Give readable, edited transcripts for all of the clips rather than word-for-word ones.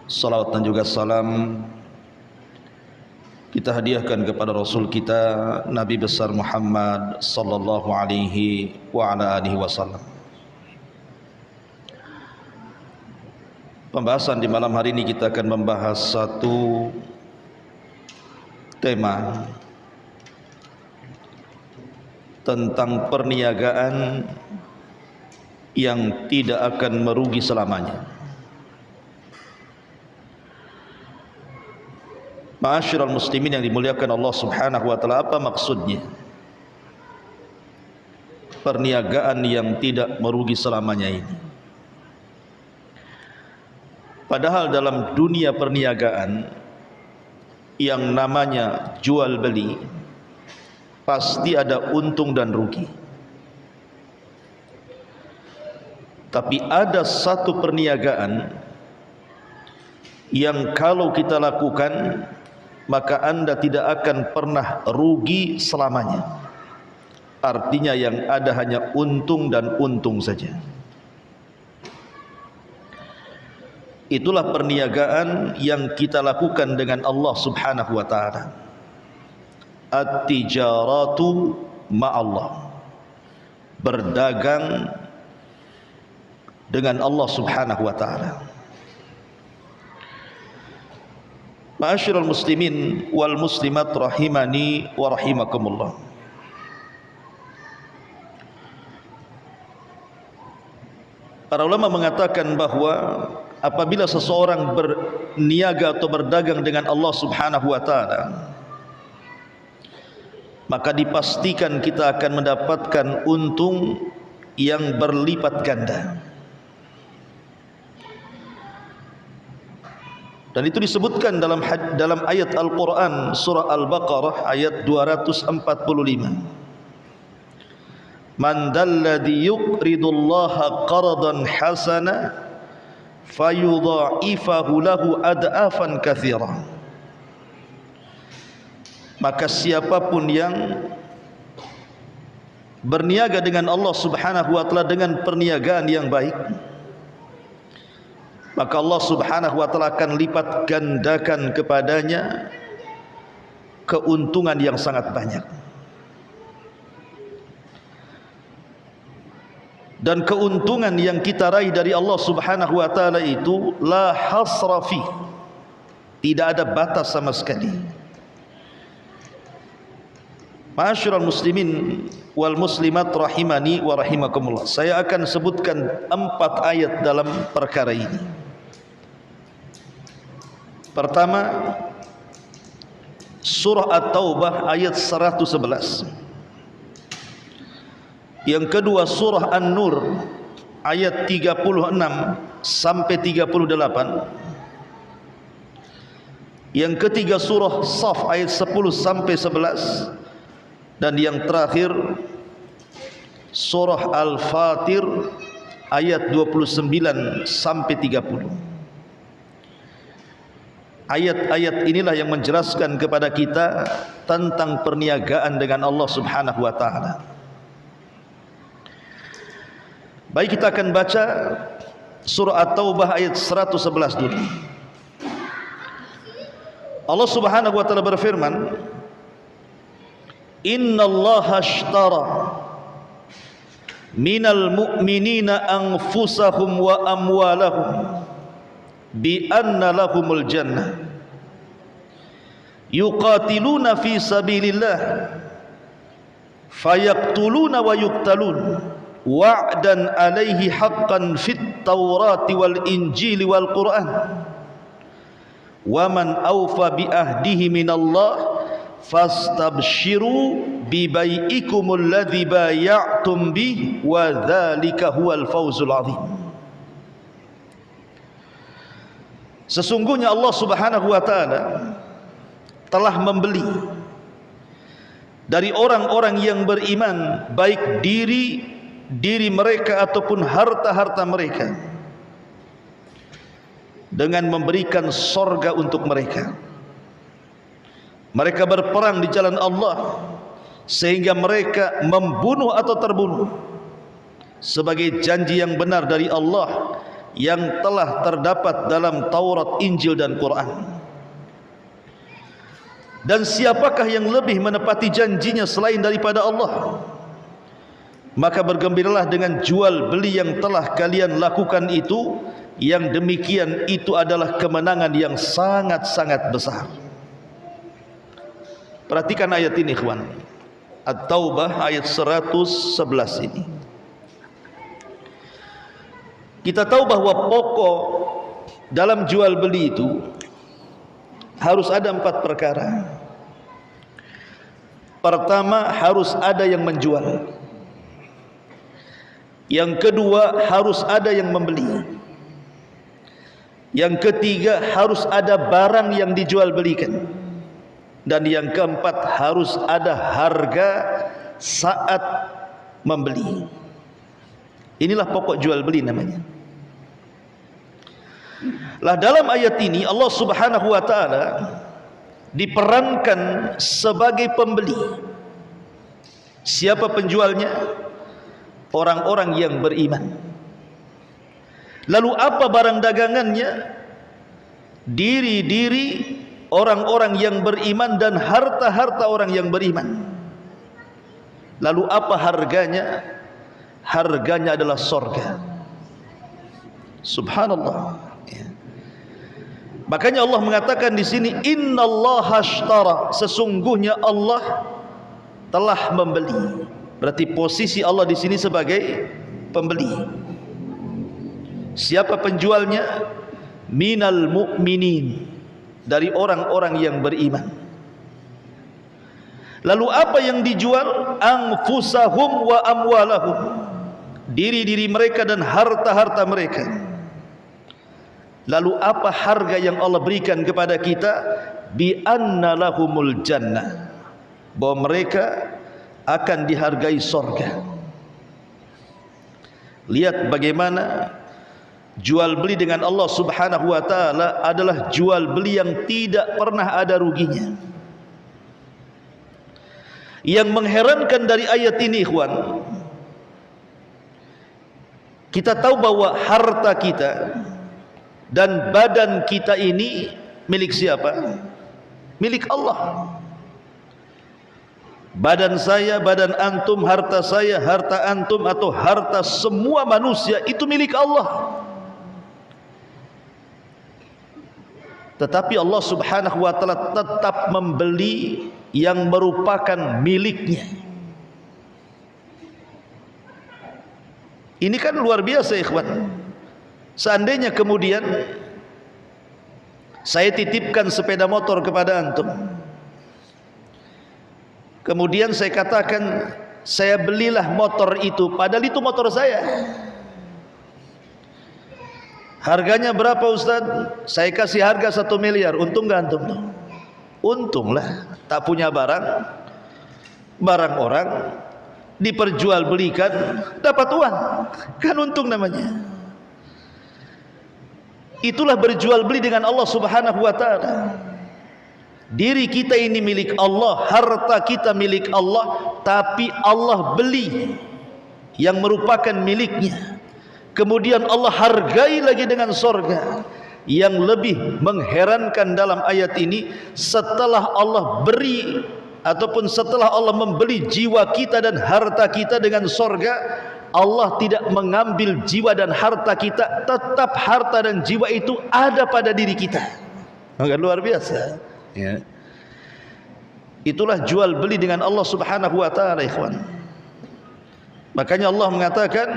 Salawat dan juga salam kita hadiahkan kepada Rasul kita Nabi besar Muhammad sallallahu alaihi wa ala alihi wasallam. Pembahasan di malam hari ini kita akan membahas satu tema tentang perniagaan yang tidak akan merugi selamanya. Ma'asyiral muslimin yang dimuliakan Allah Subhanahu wa taala, apa maksudnya? Perniagaan yang tidak merugi selamanya ini. Padahal dalam dunia perniagaan yang namanya jual beli pasti ada untung dan rugi. Tapi ada satu perniagaan yang kalau kita lakukan maka Anda tidak akan pernah rugi selamanya. Artinya yang ada hanya untung dan untung saja. Itulah perniagaan yang kita lakukan dengan Allah Subhanahu wa taala. At-tijaratu ma'allah. Berdagang dengan Allah Subhanahu wa taala. Ma'asyiral muslimin wal muslimat rahimani wa rahimakumullah. Para ulama mengatakan bahwa apabila seseorang berniaga atau berdagang dengan Allah Subhanahu wa taala, maka dipastikan kita akan mendapatkan untung yang berlipat ganda. Dan itu disebutkan dalam ayat Al-Quran surah Al-Baqarah ayat 245. Man dalladhi yuqridullaha qardan hasana fayudha'ifahu lahu ad'afan katsira. Maka siapapun yang berniaga dengan Allah Subhanahu wa taala dengan perniagaan yang baik, maka Allah Subhanahu wa taala akan lipat gandakan kepadanya keuntungan yang sangat banyak. Dan keuntungan yang kita raih dari Allah Subhanahu wa taala itu la hasra fi. Tidak ada batas sama sekali. Ma'asyiral muslimin wal muslimat rahimani wa rahimakumullah. Saya akan sebutkan 4 ayat dalam perkara ini. Pertama, surah At-Taubah ayat 111. Yang kedua, surah An-Nur ayat 36 sampai 38. Yang ketiga, surah Shaf ayat 10 sampai 11. Dan yang terakhir, surah Al-Fatir ayat 29 sampai 30. Ayat-ayat inilah yang menjelaskan kepada kita tentang perniagaan dengan Allah Subhanahu wa taala. Baik, kita akan baca surah At-Taubah ayat 111 dulu. Allah Subhanahu wa taala berfirman, Innallaha ashtara minal mu'minina anfusahum wa amwalahum bi anna lahumul jannah yuqatiluna fi sabilillah fayaqtuluna wa yuqtalun wa'dan alaihi haqqan fit taurati wal injili wal qur'an wa man awfa bi ahdihi minallah fastabshiru bi bai'ikumul ladzi bay'tum bih wa dzalika huwal fawzul 'adzim. Sesungguhnya Allah Subhanahu wa taala telah membeli dari orang-orang yang beriman baik diri mereka ataupun harta-harta mereka dengan memberikan sorga untuk mereka. Mereka berperang di jalan Allah sehingga mereka membunuh atau terbunuh sebagai janji yang benar dari Allah yang telah terdapat dalam Taurat, Injil dan Quran. Dan siapakah yang lebih menepati janjinya selain daripada Allah? Maka bergembiralah dengan jual beli yang telah kalian lakukan itu, yang demikian itu adalah kemenangan yang sangat-sangat besar. Perhatikan ayat ini, ikhwan. At-Taubah ayat 111 ini. Kita tahu bahwa pokok dalam jual beli itu harus ada 4 perkara. Pertama, harus ada yang menjual. Yang kedua, harus ada yang membeli. Yang ketiga, harus ada barang yang dijual belikan. Dan yang keempat, harus ada harga saat membeli. Inilah pokok jual beli namanya. Lah dalam ayat ini Allah Subhanahu wa taala diperankan sebagai pembeli. Siapa penjualnya? Orang-orang yang beriman. Lalu apa barang dagangannya? Diri-diri orang-orang yang beriman dan harta-harta orang yang beriman. Lalu apa harganya? Harganya adalah surga. Subhanallah. Makanya Allah mengatakan di sini, innallaha ashtara, sesungguhnya Allah telah membeli. Berarti posisi Allah di sini sebagai pembeli. Siapa penjualnya? Minal mu'minin, dari orang-orang yang beriman. Lalu apa yang dijual? Anfusahum wa amwalahum, diri-diri mereka dan harta-harta mereka. Lalu apa harga yang Allah berikan kepada kita? Bi anna lahumul jannah, bahwa mereka akan dihargai surga. Lihat bagaimana jual beli dengan Allah Subhanahu wa taala adalah jual beli yang tidak pernah ada ruginya. Yang mengherankan dari ayat ini, ikhwan, kita tahu bahwa harta kita dan badan kita ini milik siapa? Milik Allah. Badan saya, badan antum, harta saya, harta antum, atau harta semua manusia itu milik Allah. Tetapi Allah Subhanahu wa taala tetap membeli yang merupakan miliknya. Ini kan luar biasa, ikhwan. Seandainya kemudian saya titipkan sepeda motor kepada antum, kemudian saya katakan saya belilah motor itu, padahal itu motor saya. Harganya berapa Ustaz? Saya kasih harga 1 miliar. Untung gak antum? Untung lah. Tak punya barang, barang orang diperjualbelikan, dapat uang, kan untung namanya. Itulah berjual beli dengan Allah Subhanahu wa taala. Diri kita ini milik Allah, harta kita milik Allah, tapi Allah beli yang merupakan miliknya. Kemudian Allah hargai lagi dengan surga. Yang lebih mengherankan dalam ayat ini, setelah Allah beri ataupun setelah Allah membeli jiwa kita dan harta kita dengan surga, Allah tidak mengambil jiwa dan harta kita, tetap harta dan jiwa itu ada pada diri kita. Maka luar biasa, ya. Itulah jual beli dengan Allah Subhanahu wa taala, ikhwan. Makanya Allah mengatakan,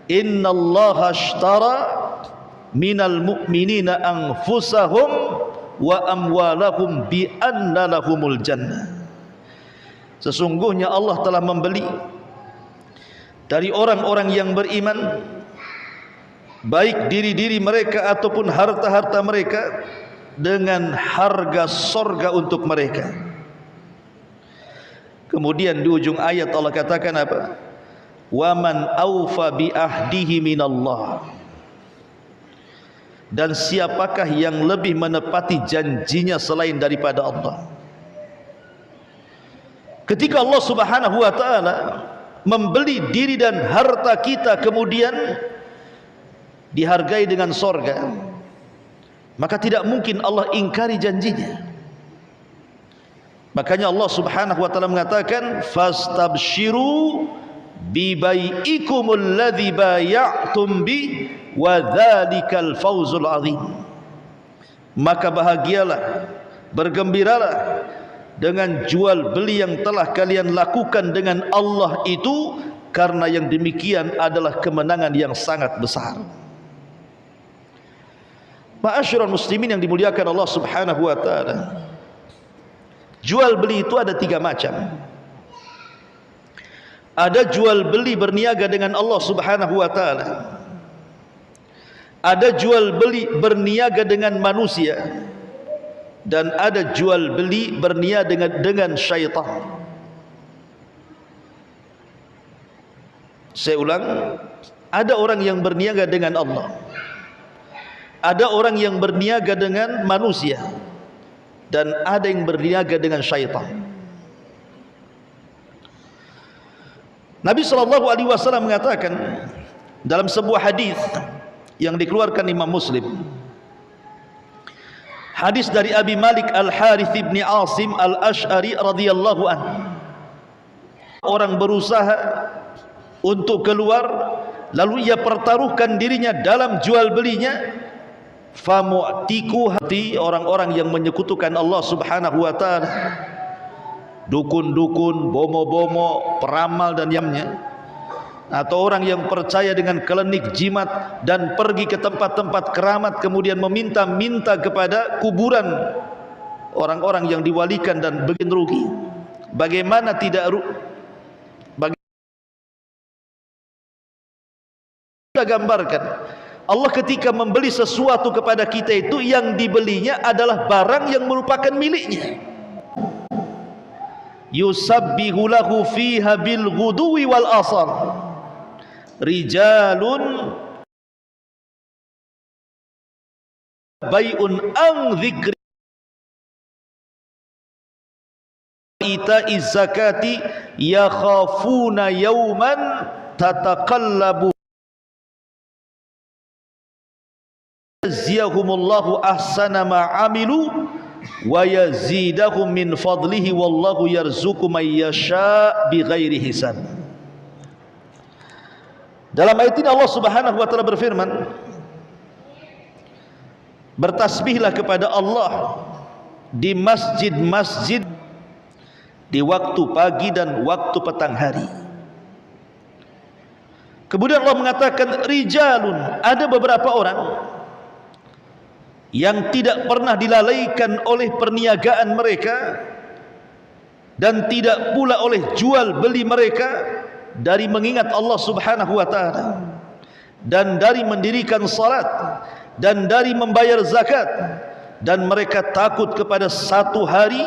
innallaha ashtara minal mu'minina anfusahum wa amwalahum bi anna lahumul jannah. Sesungguhnya Allah telah membeli dari orang-orang yang beriman, baik diri-diri mereka ataupun harta-harta mereka, dengan harga surga untuk mereka. Kemudian di ujung ayat Allah katakan apa? Wa man awfa bi ahdihi minallah, dan siapakah yang lebih menepati janjinya selain daripada Allah. Ketika Allah Subhanahu wa taala membeli diri dan harta kita, kemudian dihargai dengan sorga, maka tidak mungkin Allah ingkari janjinya. Makanya Allah subhanahu wa ta'ala mengatakan, fastabshiru bibai'ikumul ladzi baya'tum bi wa dzalikal fawzul azim. Maka bahagialah, bergembiralah dengan jual beli yang telah kalian lakukan dengan Allah itu, karena yang demikian adalah kemenangan yang sangat besar. Ma'asyiral muslimin yang dimuliakan Allah subhanahu wa ta'ala, jual beli itu ada 3 macam. Ada jual beli berniaga dengan Allah subhanahu wa ta'ala, ada jual beli berniaga dengan manusia, dan ada jual beli berniaga dengan syaitan. Saya ulang, ada orang yang berniaga dengan Allah, ada orang yang berniaga dengan manusia, dan ada yang berniaga dengan syaitan. Nabi SAW mengatakan dalam sebuah hadis yang dikeluarkan Imam Muslim, hadis dari Abi Malik Al-Harith bin Asim Al-Ash'ari radhiyallahu anhu, orang berusaha untuk keluar, lalu ia pertaruhkan dirinya dalam jual belinya, famu'tiku hati orang-orang yang menyekutukan Allah subhanahu wa ta'ala, dukun-dukun, bomo-bomo, peramal dan yamnya, atau orang yang percaya dengan klinik jimat dan pergi ke tempat-tempat keramat kemudian meminta-minta kepada kuburan orang-orang yang diwalikan dan bikin rugi. Bagaimana tidak kita gambarkan, Allah ketika membeli sesuatu kepada kita itu, yang dibelinya adalah barang yang merupakan miliknya. Yusabbihu lahu fiha bil ghuduwi wal asar rijalun bai'un an dzikri ita'iz zakati yakhafuna yawman tataqallabu yaziyahumullahu ahsana ma amilu wa yazidahum min fadlihi wallahu yarzuqu man yasha bighairi hisab. Dalam ayat ini Allah subhanahu wa ta'ala berfirman, bertasbihlah kepada Allah di masjid-masjid di waktu pagi dan waktu petang hari. Kemudian Allah mengatakan rijalun, ada beberapa orang yang tidak pernah dilalaikan oleh perniagaan mereka dan tidak pula oleh jual beli mereka dari mengingat Allah subhanahu wa ta'ala, dan dari mendirikan salat, dan dari membayar zakat, dan mereka takut kepada satu hari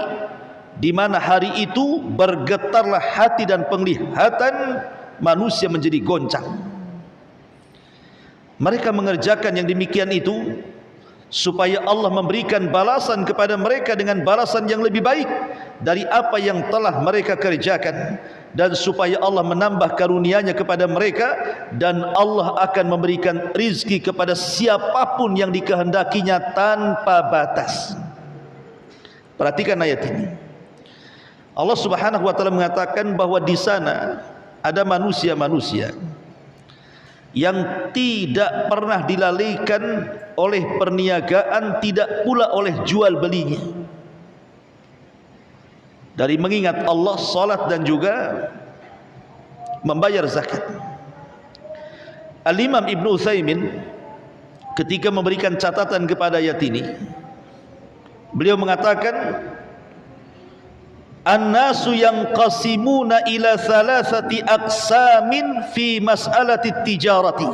di mana hari itu bergetarlah hati dan penglihatan manusia menjadi goncang. Mereka mengerjakan yang demikian itu supaya Allah memberikan balasan kepada mereka dengan balasan yang lebih baik dari apa yang telah mereka kerjakan, dan supaya Allah menambah karunia-Nya kepada mereka, dan Allah akan memberikan rizki kepada siapapun yang dikehendakinya tanpa batas. Perhatikan ayat ini. Allah subhanahu wa ta'ala mengatakan bahwa di sana ada manusia-manusia yang tidak pernah dilalaikan oleh perniagaan, tidak pula oleh jual belinya, dari mengingat Allah, salat, dan juga membayar zakat. Al-Imam Ibn Utsaimin ketika memberikan catatan kepada ayat ini, beliau mengatakan, an-nasu yanqasimuna ila thalathati aqsamin fi mas'alati tijarati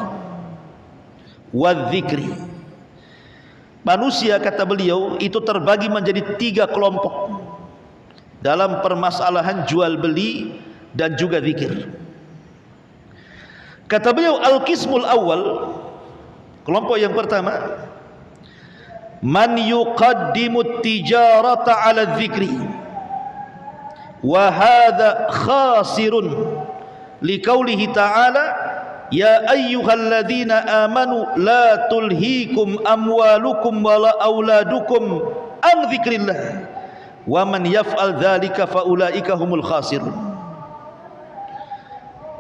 wadh-dhikri. Manusia, kata beliau, itu terbagi menjadi 3 kelompok dalam permasalahan jual beli dan juga zikir. Kata beliau, al-qismul awal, kelompok yang pertama, man yuqaddimu tijarata ala dzikri wa hadha khasirun liqaulihi ta'ala ya ayyuhalladzina amanu la tulhikum amwalukum wala auladukum an dzikrillah wa man yaf'al dzalika faulaika humul khasirun.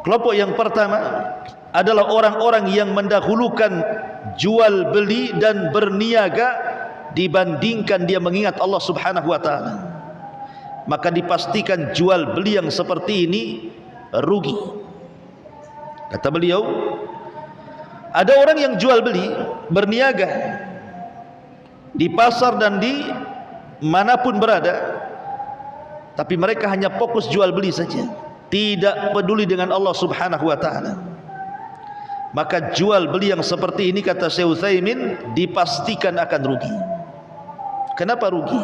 Kelompok yang pertama adalah orang-orang yang mendahulukan jual beli dan berniaga dibandingkan dia mengingat Allah Subhanahu wa taala. Maka dipastikan jual beli yang seperti ini rugi. Kata beliau, ada orang yang jual beli berniaga di pasar dan di manapun berada, tapi mereka hanya fokus jual beli saja, tidak peduli dengan Allah Subhanahu wa taala. Maka jual beli yang seperti ini, kata Syekh Utsaimin, dipastikan akan rugi. Kenapa rugi?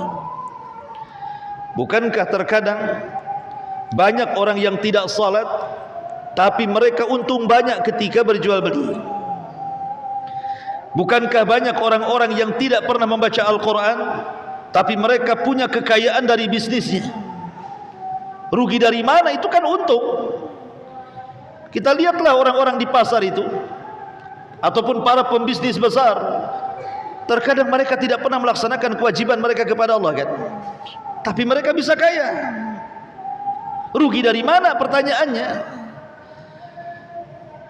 Bukankah terkadang banyak orang yang tidak salat tapi mereka untung banyak ketika berjual beli? Bukankah banyak orang-orang yang tidak pernah membaca Al-Quran tapi mereka punya kekayaan dari bisnisnya? Rugi dari mana? Itu kan untung. Kita lihatlah orang-orang di pasar itu ataupun para pembisnis besar, terkadang mereka tidak pernah melaksanakan kewajiban mereka kepada Allah kan, tapi mereka bisa kaya. Rugi dari mana pertanyaannya?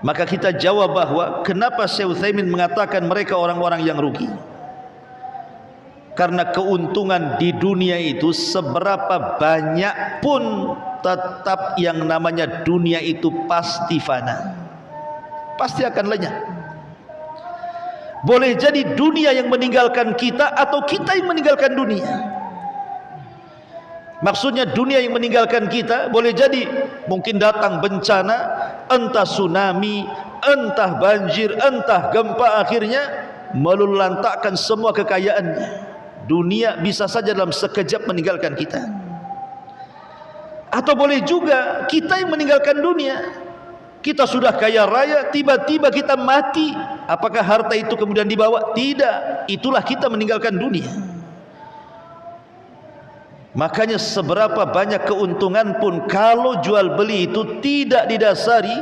Maka kita jawab bahwa kenapa Syekh Utsaimin mengatakan mereka orang-orang yang rugi? Karena keuntungan di dunia itu seberapa banyak pun tetap yang namanya dunia itu pasti fana, pasti akan lenyap. Boleh jadi dunia yang meninggalkan kita atau kita yang meninggalkan dunia. Maksudnya dunia yang meninggalkan kita, boleh jadi mungkin datang bencana, entah tsunami, entah banjir, entah gempa, akhirnya meluluhlantakkan semua kekayaannya. Dunia bisa saja dalam sekejap meninggalkan kita. Atau boleh juga kita yang meninggalkan dunia. Kita sudah kaya raya, tiba-tiba kita mati. Apakah harta itu kemudian dibawa? Tidak. Itulah kita meninggalkan dunia. Makanya seberapa banyak keuntungan pun kalau jual beli itu tidak didasari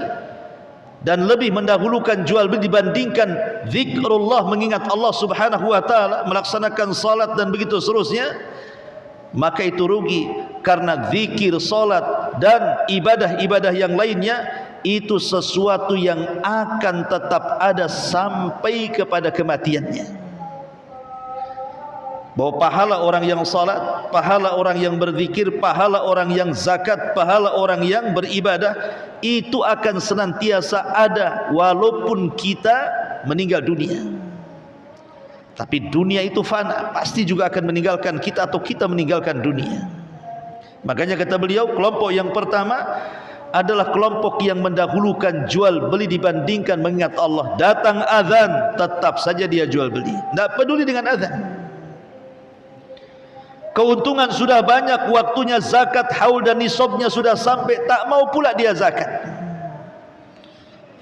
dan lebih mendahulukan jual beli dibandingkan zikrullah, mengingat Allah Subhanahu wa taala, melaksanakan salat dan begitu seterusnya, maka itu rugi. Karena zikir, salat dan ibadah-ibadah yang lainnya itu sesuatu yang akan tetap ada sampai kepada kematiannya. Bahwa pahala orang yang salat, pahala orang yang berzikir, pahala orang yang zakat, pahala orang yang beribadah itu akan senantiasa ada walaupun kita meninggal dunia. Tapi dunia itu fana, pasti juga akan meninggalkan kita atau kita meninggalkan dunia. Makanya kata beliau, kelompok yang pertama adalah kelompok yang mendahulukan jual beli dibandingkan mengingat Allah. Datang azan, tetap saja dia jual beli, tidak peduli dengan azan. Keuntungan sudah banyak, waktunya zakat haul dan nisabnya sudah sampai, tak mau pula dia zakat.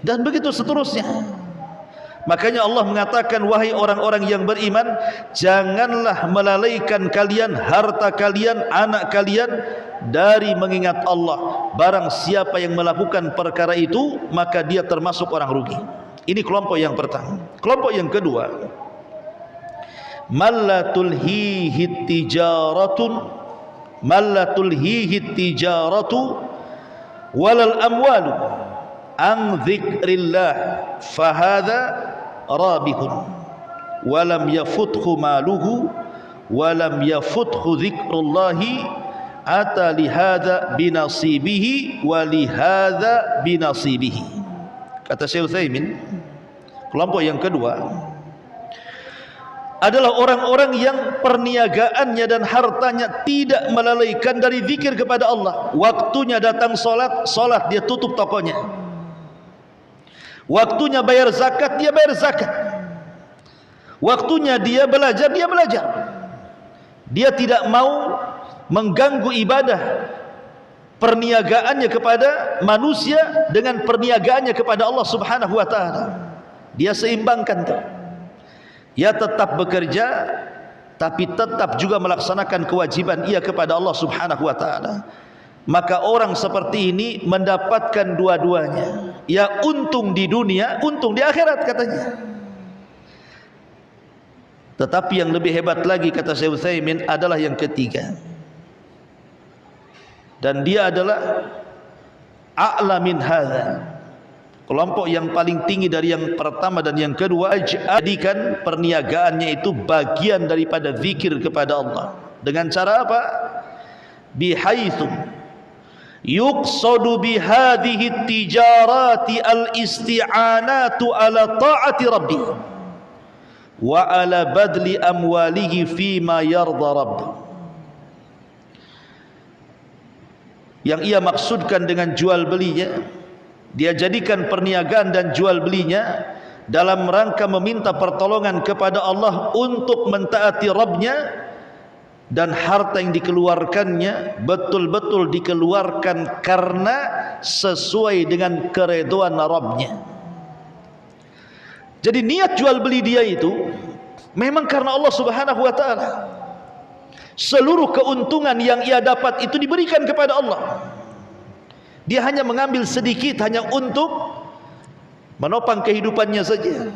Dan begitu seterusnya. Makanya Allah mengatakan, wahai orang-orang yang beriman, janganlah melalaikan kalian harta kalian, anak kalian dari mengingat Allah. Barang siapa yang melakukan perkara itu, maka dia termasuk orang rugi. Ini kelompok yang pertama. Kelompok yang kedua, mallatul hihi tijaratu walal amwalu an dzikrillah fahadha rabihun walam yafuthu maluhu walam yafuthu dzikrullahi ata lihadha binasibihi walihadha binasibihi. Kata Syekh Utsaimin, kelompok yang kedua adalah orang-orang yang perniagaannya dan hartanya tidak melalaikan dari zikir kepada Allah. Waktunya datang solat, solat, dia tutup tokonya. Waktunya bayar zakat, dia bayar zakat. Waktunya dia belajar, dia belajar. Dia tidak mau mengganggu ibadah perniagaannya kepada manusia dengan perniagaannya kepada Allah Subhanahu wa taala. Dia seimbangkan itu. Ia tetap bekerja tapi tetap juga melaksanakan kewajiban ia kepada Allah Subhanahu wa taala. Maka orang seperti ini mendapatkan dua-duanya. Ya untung di dunia, untung di akhirat katanya. Tetapi yang lebih hebat lagi kata Syekh Utsaimin adalah yang ketiga. Dan dia adalah a'la min hadza. Kelompok yang paling tinggi dari yang pertama dan yang kedua, jadikan perniagaannya itu bagian daripada zikir kepada Allah. Dengan cara apa? Bihaitsu yuqsadu bihadhihi tijarati al-isti'anatu ala ta'ati rabbih wa ala badli amwalihi fima yarda rabbih. Yang ia maksudkan dengan jual belinya, dia jadikan perniagaan dan jual belinya dalam rangka meminta pertolongan kepada Allah untuk mentaati Rabbnya, dan harta yang dikeluarkannya betul-betul dikeluarkan karena sesuai dengan keridhaan Rabbnya. Jadi niat jual beli dia itu memang karena Allah Subhanahu wa ta'ala. Seluruh keuntungan yang ia dapat itu diberikan kepada Allah. Dia hanya mengambil sedikit hanya untuk menopang kehidupannya saja.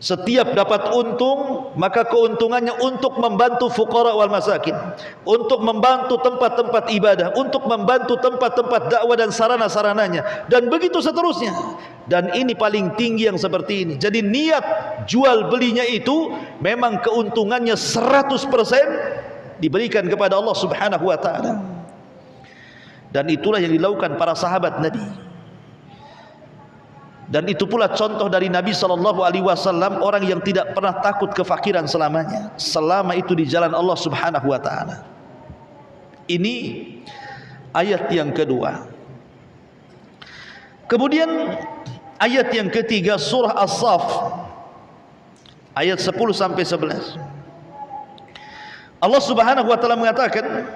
Setiap dapat untung, maka keuntungannya untuk membantu fuqara wal masakin, untuk membantu tempat-tempat ibadah, untuk membantu tempat-tempat dakwah dan sarana-sarananya, dan begitu seterusnya. Dan ini paling tinggi yang seperti ini. Jadi niat jual belinya itu memang keuntungannya 100% diberikan kepada Allah Subhanahu wa ta'ala. Dan itulah yang dilakukan para sahabat Nabi. Dan itu pula contoh dari Nabi SAW, orang yang tidak pernah takut kefakiran selamanya, selama itu di jalan Allah Subhanahu wa ta'ala. Ini ayat yang kedua. Kemudian ayat yang ketiga, surah As-Saff ayat 10-11. Allah Subhanahu wa ta'ala mengatakan,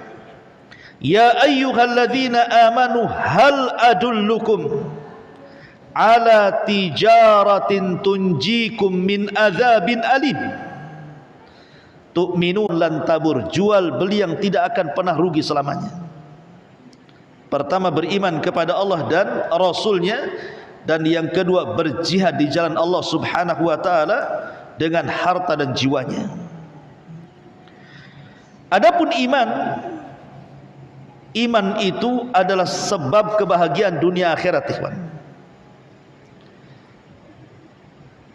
ya ayyuhalladzina amanu hal adullukum ala tijaratin tunjikum min adzabin alim. Tu'minun lan tabur, jual beli yang tidak akan pernah rugi selamanya. Pertama, beriman kepada Allah dan Rasulnya, dan yang kedua, berjihad di jalan Allah Subhanahu wa ta'ala dengan harta dan jiwanya. Adapun iman, iman itu adalah sebab kebahagiaan dunia akhirat, ikhwan.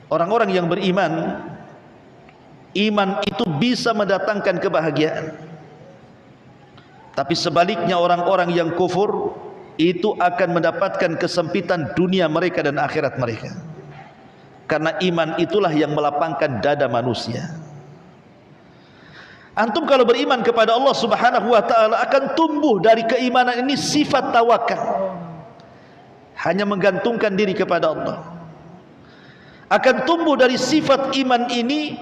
Orang-orang yang beriman, iman itu bisa mendatangkan kebahagiaan. Tapi sebaliknya orang-orang yang kufur itu akan mendapatkan kesempitan dunia mereka dan akhirat mereka. Karena iman itulah yang melapangkan dada manusia. Antum kalau beriman kepada Allah Subhanahu wa ta'ala akan tumbuh dari keimanan ini sifat tawakal, hanya menggantungkan diri kepada Allah. Akan tumbuh dari sifat iman ini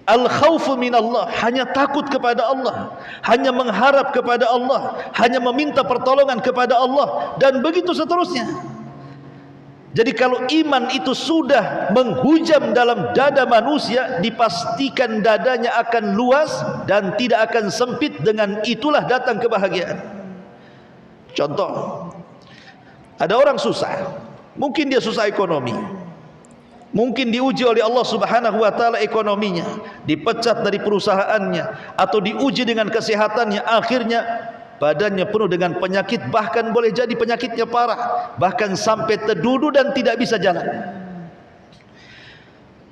al-khawfu minallah, hanya takut kepada Allah, hanya mengharap kepada Allah, hanya meminta pertolongan kepada Allah, dan begitu seterusnya. Jadi kalau iman itu sudah menghujam dalam dada manusia, dipastikan dadanya akan luas dan tidak akan sempit. Dengan itulah datang kebahagiaan. Contoh, ada orang susah, mungkin dia susah ekonomi, mungkin diuji oleh Allah Subhanahu wa ta'ala ekonominya, dipecat dari perusahaannya, atau diuji dengan kesehatannya, akhirnya badannya penuh dengan penyakit, bahkan boleh jadi penyakitnya parah, bahkan sampai terduduk dan tidak bisa jalan.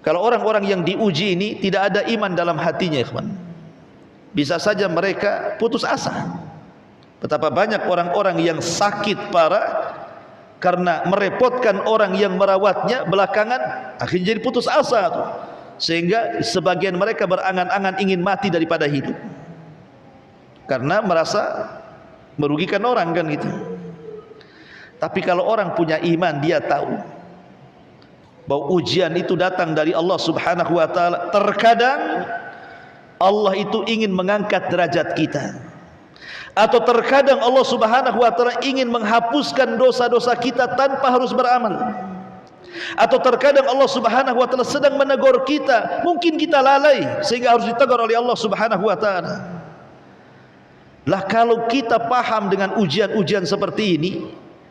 Kalau orang-orang yang diuji ini tidak ada iman dalam hatinya, ikhwan, bisa saja mereka putus asa. Betapa banyak orang-orang yang sakit parah karena merepotkan orang yang merawatnya, belakangan akhirnya jadi putus asa tuh. Sehingga sebagian mereka berangan-angan ingin mati daripada hidup, karena merasa merugikan orang, kan gitu. Tapi kalau orang punya iman, dia tahu bahwa ujian itu datang dari Allah Subhanahu wa ta'ala. Terkadang Allah itu ingin mengangkat derajat kita, atau terkadang Allah Subhanahu wa ta'ala ingin menghapuskan dosa-dosa kita tanpa harus beramal, atau terkadang Allah Subhanahu wa ta'ala sedang menegur kita, mungkin kita lalai sehingga harus ditegur oleh Allah Subhanahu wa ta'ala. Lah kalau kita paham dengan ujian-ujian seperti ini,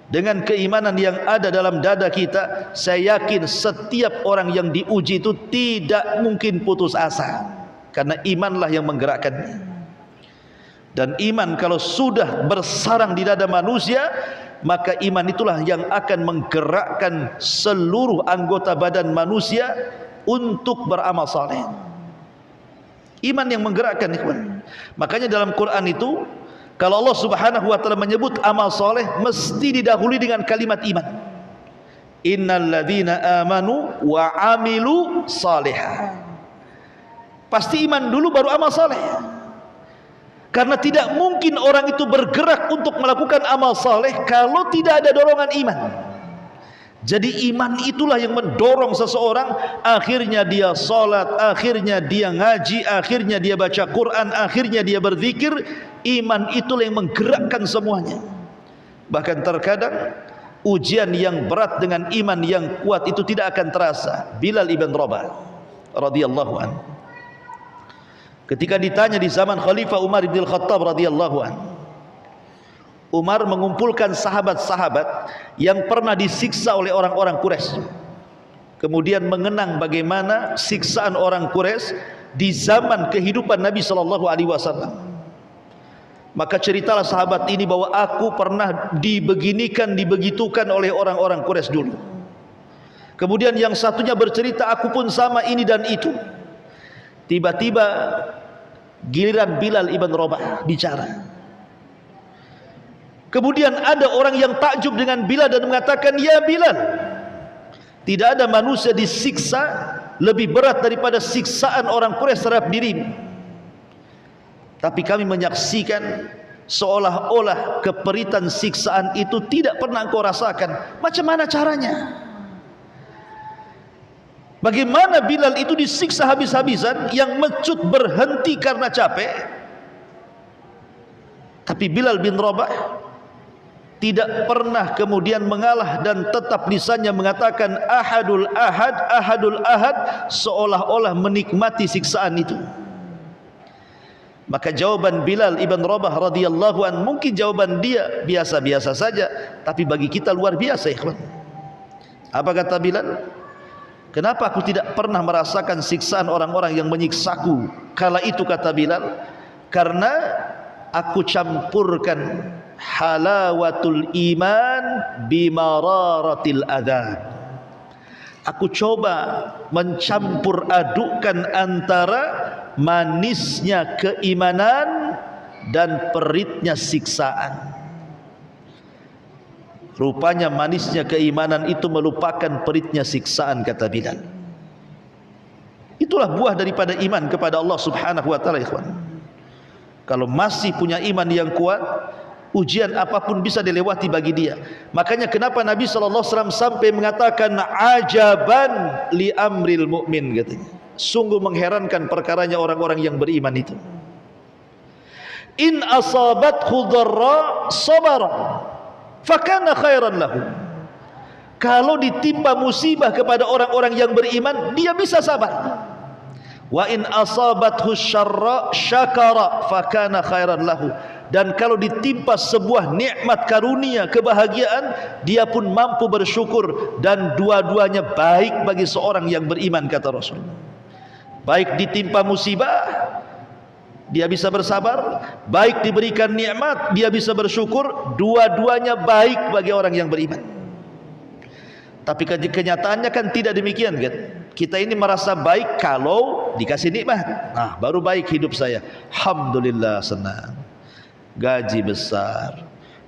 dengan keimanan yang ada dalam dada kita, saya yakin setiap orang yang diuji itu tidak mungkin putus asa, karena imanlah yang menggerakkannya. Dan iman kalau sudah bersarang di dada manusia, maka iman itulah yang akan menggerakkan seluruh anggota badan manusia untuk beramal saleh. Iman yang menggerakkan, ikhwan. Makanya dalam Quran itu, kalau Allah Subhanahu wa taala menyebut amal soleh, mesti didahului dengan kalimat iman. Innal ladzina amanu wa amilu salihah. Pasti iman dulu baru amal soleh. Karena tidak mungkin orang itu bergerak untuk melakukan amal soleh kalau tidak ada dorongan iman. Jadi iman itulah yang mendorong seseorang, akhirnya dia salat, akhirnya dia ngaji, akhirnya dia baca Quran, akhirnya dia berzikir. Iman itulah yang menggerakkan semuanya. Bahkan terkadang ujian yang berat dengan iman yang kuat itu tidak akan terasa. Bilal ibn Rabah radhiyallahu anhu, ketika ditanya di zaman Khalifah Umar bin Khattab radhiyallahu anhu, Umar mengumpulkan sahabat-sahabat yang pernah disiksa oleh orang-orang Quraisy, kemudian mengenang bagaimana siksaan orang Quraisy di zaman kehidupan Nabi sallallahu alaihi wasallam. Maka ceritalah sahabat ini bahwa aku pernah dibeginikan, dibegitukan oleh orang-orang Quraisy dulu. Kemudian yang satunya bercerita, aku pun sama ini dan itu. Tiba-tiba giliran Bilal ibn Rabah bicara. Kemudian ada orang yang takjub dengan Bilal dan mengatakan, ya Bilal, tidak ada manusia disiksa lebih berat daripada siksaan orang Quraisy terhadap dirimu. Tapi kami menyaksikan seolah-olah keperitan siksaan itu tidak pernah engkau rasakan. Macam mana caranya? Bagaimana Bilal itu disiksa habis-habisan, yang mecut berhenti karena capek, tapi Bilal bin Rabah tidak pernah kemudian mengalah dan tetap lisannya mengatakan ahadul ahad, ahadul ahad, seolah-olah menikmati siksaan itu. Maka jawaban Bilal ibn Rabah radhiyallahu an, mungkin jawaban dia biasa-biasa saja, tapi bagi kita luar biasa, ikhwan. Apa kata Bilal? Kenapa aku tidak pernah merasakan siksaan orang-orang yang menyiksaku kala itu, kata Bilal? Karena aku campurkan halawatul iman bimararatil adab. Aku coba mencampur adukkan antara manisnya keimanan dan peritnya siksaan. Rupanya manisnya keimanan itu melupakan peritnya siksaan, kata Bilal. Itulah buah daripada iman kepada Allah Subhanahu wa taala, ikhwan. Kalau masih punya iman yang kuat, ujian apapun bisa dilewati bagi dia. Makanya kenapa Nabi SAW sampai mengatakan ajaban li amril mu'min, katanya. Sungguh mengherankan perkaranya orang-orang yang beriman itu. In asabathu dharra sabara fakana khairan lahu. Kalau ditimpa musibah kepada orang-orang yang beriman, dia bisa sabar. Wa in asabathu syarra syakara fakana khairan lahu. Dan kalau ditimpa sebuah nikmat karunia, kebahagiaan, dia pun mampu bersyukur, dan dua-duanya baik bagi seorang yang beriman, kata Rasul. Baik ditimpa musibah, dia bisa bersabar. Baik diberikan nikmat, dia bisa bersyukur. Dua-duanya baik bagi orang yang beriman. Tapi kenyataannya kan tidak demikian, kan? Kita ini merasa baik kalau dikasih nikmat. Nah, baru baik hidup saya. Alhamdulillah, senang. Gaji besar,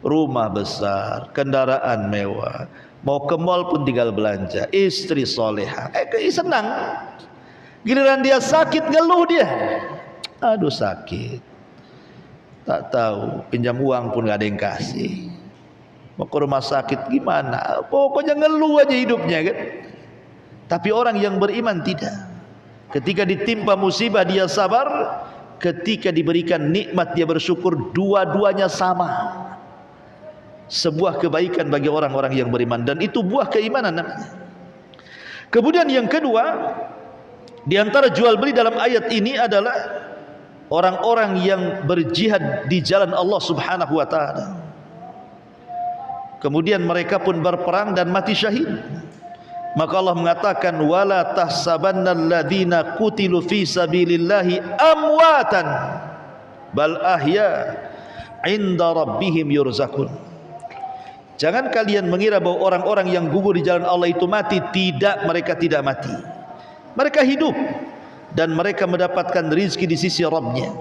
rumah besar, kendaraan mewah, mau ke mall pun tinggal belanja, istri solehah, senang. Giliran dia sakit, ngeluh dia. Aduh sakit, tak tahu, pinjam uang pun gak ada yang kasih. Mau ke rumah sakit gimana? Pokoknya ngeluh aja hidupnya, kan? Tapi orang yang beriman tidak. Ketika ditimpa musibah dia sabar, ketika diberikan nikmat dia bersyukur. Dua-duanya sama, sebuah kebaikan bagi orang-orang yang beriman, dan itu buah keimanan namanya. Kemudian yang kedua, di antara jual beli dalam ayat ini adalah orang-orang yang berjihad di jalan Allah Subhanahu wa taala. Kemudian mereka pun berperang dan mati syahid. Maka Allah mengatakan, wala tahsabannal ladzina qutilu fi sabilillahi amwatan bal ahya 'inda rabbihim yurzakun. Jangan kalian mengira bahwa orang-orang yang gugur di jalan Allah itu mati. Tidak, mereka tidak mati. Mereka hidup dan mereka mendapatkan rizki di sisi Rabbnya.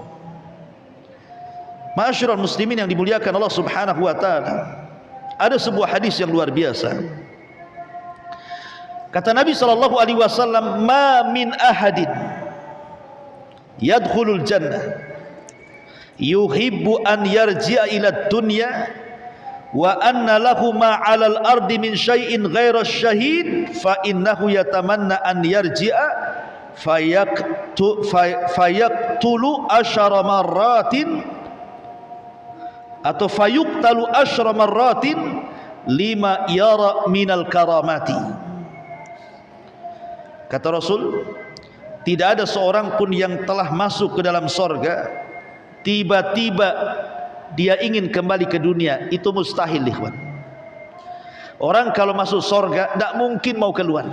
Ma'asyiral muslimin yang dimuliakan Allah Subhanahu wa taala, ada sebuah hadis yang luar biasa. Kata Nabi sallallahu alaihi wasallam, "Ma min ahadin yadkhulul jannah yuhibbu an yarji'a ila dunya wa anna lahu ma 'alal ardi min syai'in ghaira syahid fa innahu yatamanna an yarji'a fayaqtulu asyara marratin atau fayuqtalu asyara marratin lima yara minal karamati." Kata Rasul, tidak ada seorang pun yang telah masuk ke dalam sorga tiba-tiba dia ingin kembali ke dunia. Itu mustahil, ikhwan. Orang kalau masuk sorga tidak mungkin mau keluar.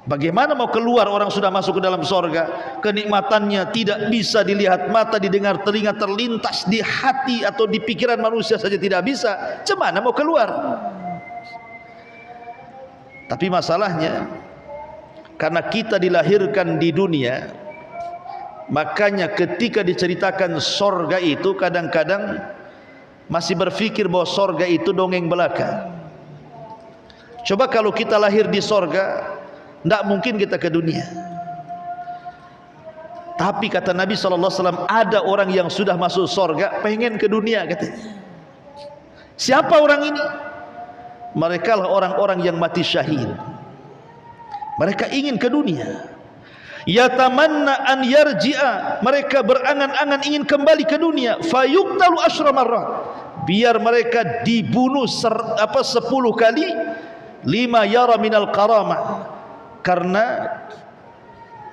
Bagaimana mau keluar orang sudah masuk ke dalam sorga? Kenikmatannya tidak bisa dilihat mata, didengar telinga, terlintas di hati atau di pikiran manusia saja tidak bisa. Cemana mau keluar? Tapi masalahnya, karena kita dilahirkan di dunia, makanya ketika diceritakan sorga itu kadang-kadang masih berpikir bahwa sorga itu dongeng belaka. Coba kalau kita lahir di sorga, tidak mungkin kita ke dunia. Tapi kata Nabi SAW, ada orang yang sudah masuk sorga pengen ke dunia, katanya. Siapa orang ini? Mereka lah orang-orang yang mati syahid. Mereka ingin ke dunia. Yatamanna an yarji'a, mereka berangan-angan ingin kembali ke dunia. Fayuqtalu asyra marrat, biar mereka dibunuh 10 kali. Lima yara minal karamah, karena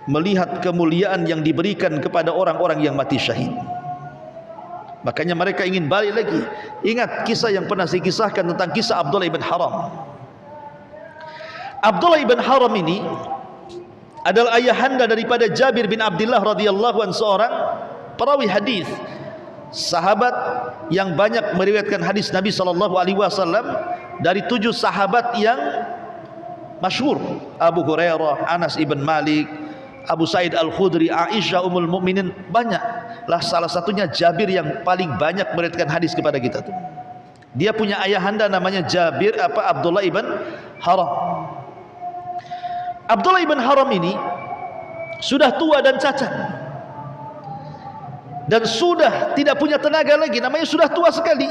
melihat kemuliaan yang diberikan kepada orang-orang yang mati syahid. Makanya mereka ingin balik lagi. Ingat kisah yang pernah saya kisahkan tentang kisah Abdullah ibn Haram. Abdullah ibn Haram ini adalah ayahanda daripada Jabir bin Abdullah radhiyallahu anhu, seorang perawi hadis, sahabat yang banyak meriwayatkan hadis Nabi sallallahu alaihi wasallam. Dari 7 sahabat yang masyhur, Abu Hurairah, Anas ibn Malik, Abu Sa'id Al-Khudri, Aisyah Ummul Mukminin, banyak lah. Salah satunya Jabir yang paling banyak meriwayatkan hadis kepada kita tuh. Dia punya ayahanda namanya Jabir Abdullah ibn Haram. Abdullah ibn Haram ini sudah tua dan cacat, dan sudah tidak punya tenaga lagi, namanya sudah tua sekali.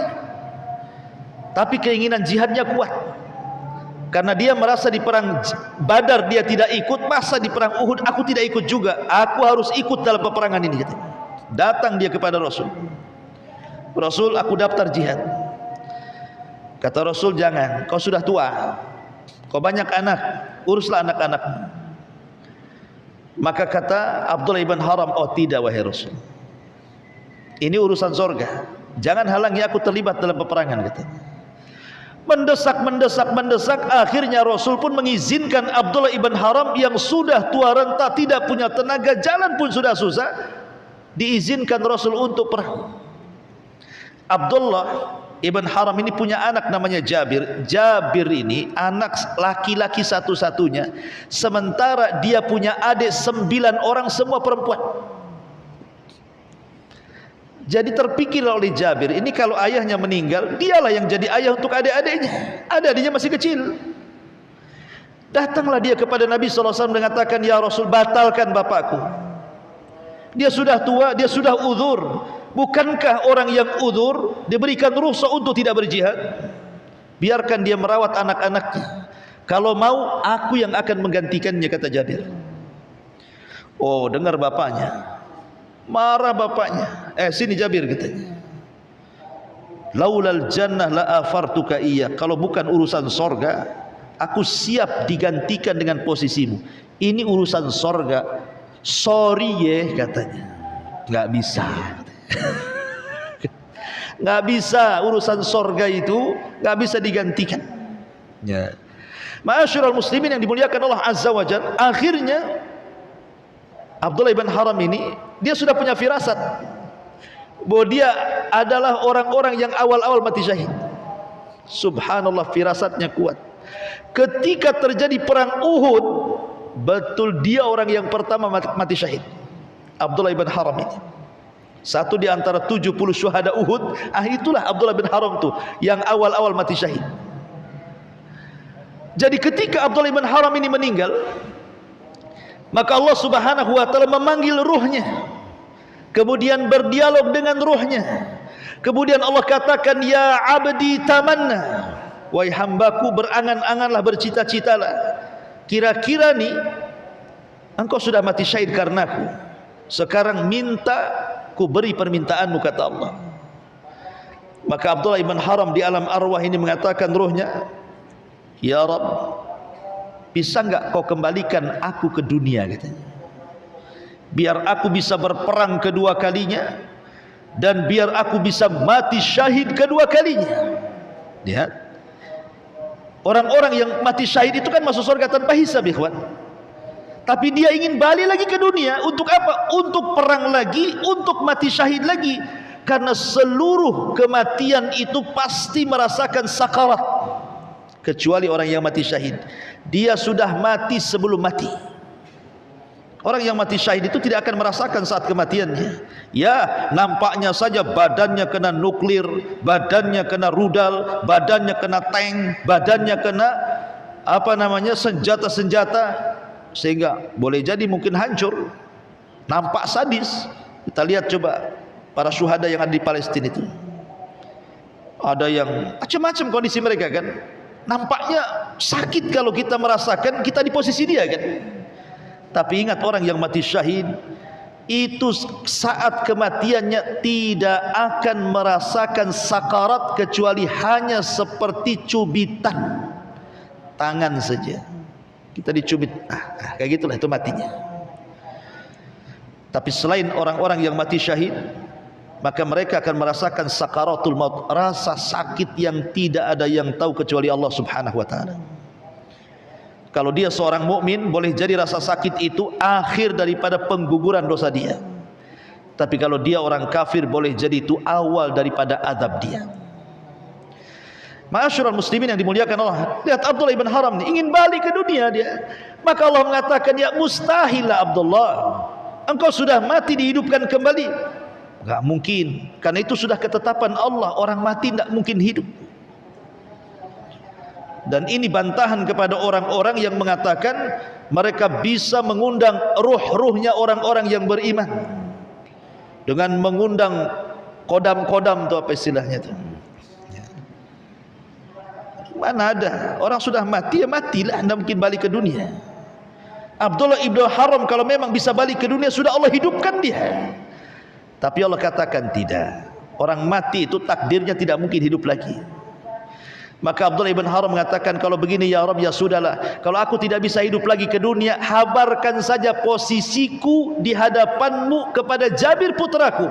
Tapi keinginan jihadnya kuat, karena dia merasa di perang Badar dia tidak ikut, masa di perang Uhud aku tidak ikut juga, aku harus ikut dalam peperangan ini. Datang dia kepada Rasul, Rasul, aku daftar jihad. Kata Rasul, jangan, kau sudah tua, kau banyak anak, uruslah anak-anak. Maka kata Abdullah ibn Haram, oh tidak wahai Rasul, ini urusan sorga, jangan halangi aku terlibat dalam peperangan, katanya. Mendesak, akhirnya Rasul pun mengizinkan Abdullah ibn Haram yang sudah tua renta, tidak punya tenaga, jalan pun sudah susah, diizinkan Rasul untuk perang. Abdullah ibn Haram ini punya anak namanya Jabir. Jabir ini anak laki-laki satu-satunya, sementara dia punya adik 9 orang, semua perempuan. Jadi terpikir oleh Jabir, ini kalau ayahnya meninggal, dialah yang jadi ayah untuk adik-adiknya. Adik-adiknya masih kecil. Datanglah dia kepada Nabi SAW mengatakan, ya Rasul, batalkan bapakku. Dia sudah tua, dia sudah uzur. Bukankah orang yang uzur diberikan rukhsah untuk tidak berjihad? Biarkan dia merawat anak-anaknya. Kalau mau, aku yang akan menggantikannya, kata Jabir. Oh, dengar bapaknya. Marah bapaknya. Sini Jabir, katanya. Laulal jannah la afartuka iya. Kalau bukan urusan sorga, aku siap digantikan dengan posisimu. Ini urusan sorga. Sorry ya, katanya. Nggak bisa. Nggak bisa, urusan sorga itu nggak bisa digantikan. Ya. Ma'asyiral muslimin yang dimuliakan Allah Azza wa Jalla, akhirnya Abdullah ibn Haram ini dia sudah punya firasat bahwa dia adalah orang-orang yang awal-awal mati syahid. Subhanallah, firasatnya kuat. Ketika terjadi perang Uhud, betul dia orang yang pertama mati syahid. Abdullah ibn Haram ini satu di antara 70 syuhada Uhud. Itulah Abdullah bin Haram tuh yang awal-awal mati syahid. Jadi ketika Abdullah bin Haram ini meninggal, maka Allah Subhanahu wa taala memanggil ruhnya, kemudian berdialog dengan ruhnya. Kemudian Allah katakan, ya abdi tamanna, wahai hambaku berangan-anganlah, bercita-citalah, kira-kira nih engkau sudah mati syahid karenaku, sekarang minta ku beri permintaanmu, kata Allah. Maka Abdullah ibn Haram di alam arwah ini mengatakan ruhnya, ya Rabb, bisa enggak kau kembalikan aku ke dunia, katanya, biar aku bisa berperang kedua kalinya, dan biar aku bisa mati syahid kedua kalinya. Lihat, orang-orang yang mati syahid itu kan masuk surga tanpa hisab, ikhwan. Tapi dia ingin balik lagi ke dunia. Untuk apa? Untuk perang lagi, untuk mati syahid lagi. Karena seluruh kematian itu pasti merasakan sakarat, kecuali orang yang mati syahid. Dia sudah mati sebelum mati. Orang yang mati syahid itu tidak akan merasakan saat kematiannya. Ya, nampaknya saja badannya kena nuklir, badannya kena rudal, badannya kena tank, badannya kena senjata-senjata, sehingga boleh jadi mungkin hancur, nampak sadis. Kita lihat coba para syuhada yang ada di Palestina itu, ada yang macam-macam kondisi mereka kan, nampaknya sakit kalau kita merasakan kita di posisi dia kan. Tapi ingat, orang yang mati syahid itu saat kematiannya tidak akan merasakan sakarat, kecuali hanya seperti cubitan tangan saja. Kita dicubit, kayak gitulah itu matinya. Tapi selain orang-orang yang mati syahid, maka mereka akan merasakan sakaratul maut, rasa sakit yang tidak ada yang tahu kecuali Allah Subhanahu wa taala. Kalau dia seorang mukmin, boleh jadi rasa sakit itu akhir daripada pengguguran dosa dia. Tapi kalau dia orang kafir, boleh jadi itu awal daripada azab dia. Ma'asyiral muslimin yang dimuliakan Allah, lihat Abdullah ibn Haram ini ingin balik ke dunia dia. Maka Allah mengatakan, ya mustahil Abdullah, engkau sudah mati dihidupkan kembali. Enggak mungkin, karena itu sudah ketetapan Allah, orang mati tidak mungkin hidup. Dan ini bantahan kepada orang-orang yang mengatakan mereka bisa mengundang ruh-ruhnya orang-orang yang beriman dengan mengundang kodam-kodam, itu apa istilahnya itu? Mana ada, orang sudah mati ya matilah, tidak mungkin balik ke dunia. Abdullah ibn Haram kalau memang bisa balik ke dunia, sudah Allah hidupkan dia. Tapi Allah katakan tidak, orang mati itu takdirnya tidak mungkin hidup lagi. Maka Abdullah ibn Haram mengatakan, kalau begini ya Rabb, ya sudahlah, kalau aku tidak bisa hidup lagi ke dunia, habarkan saja posisiku di hadapanmu kepada Jabir putraku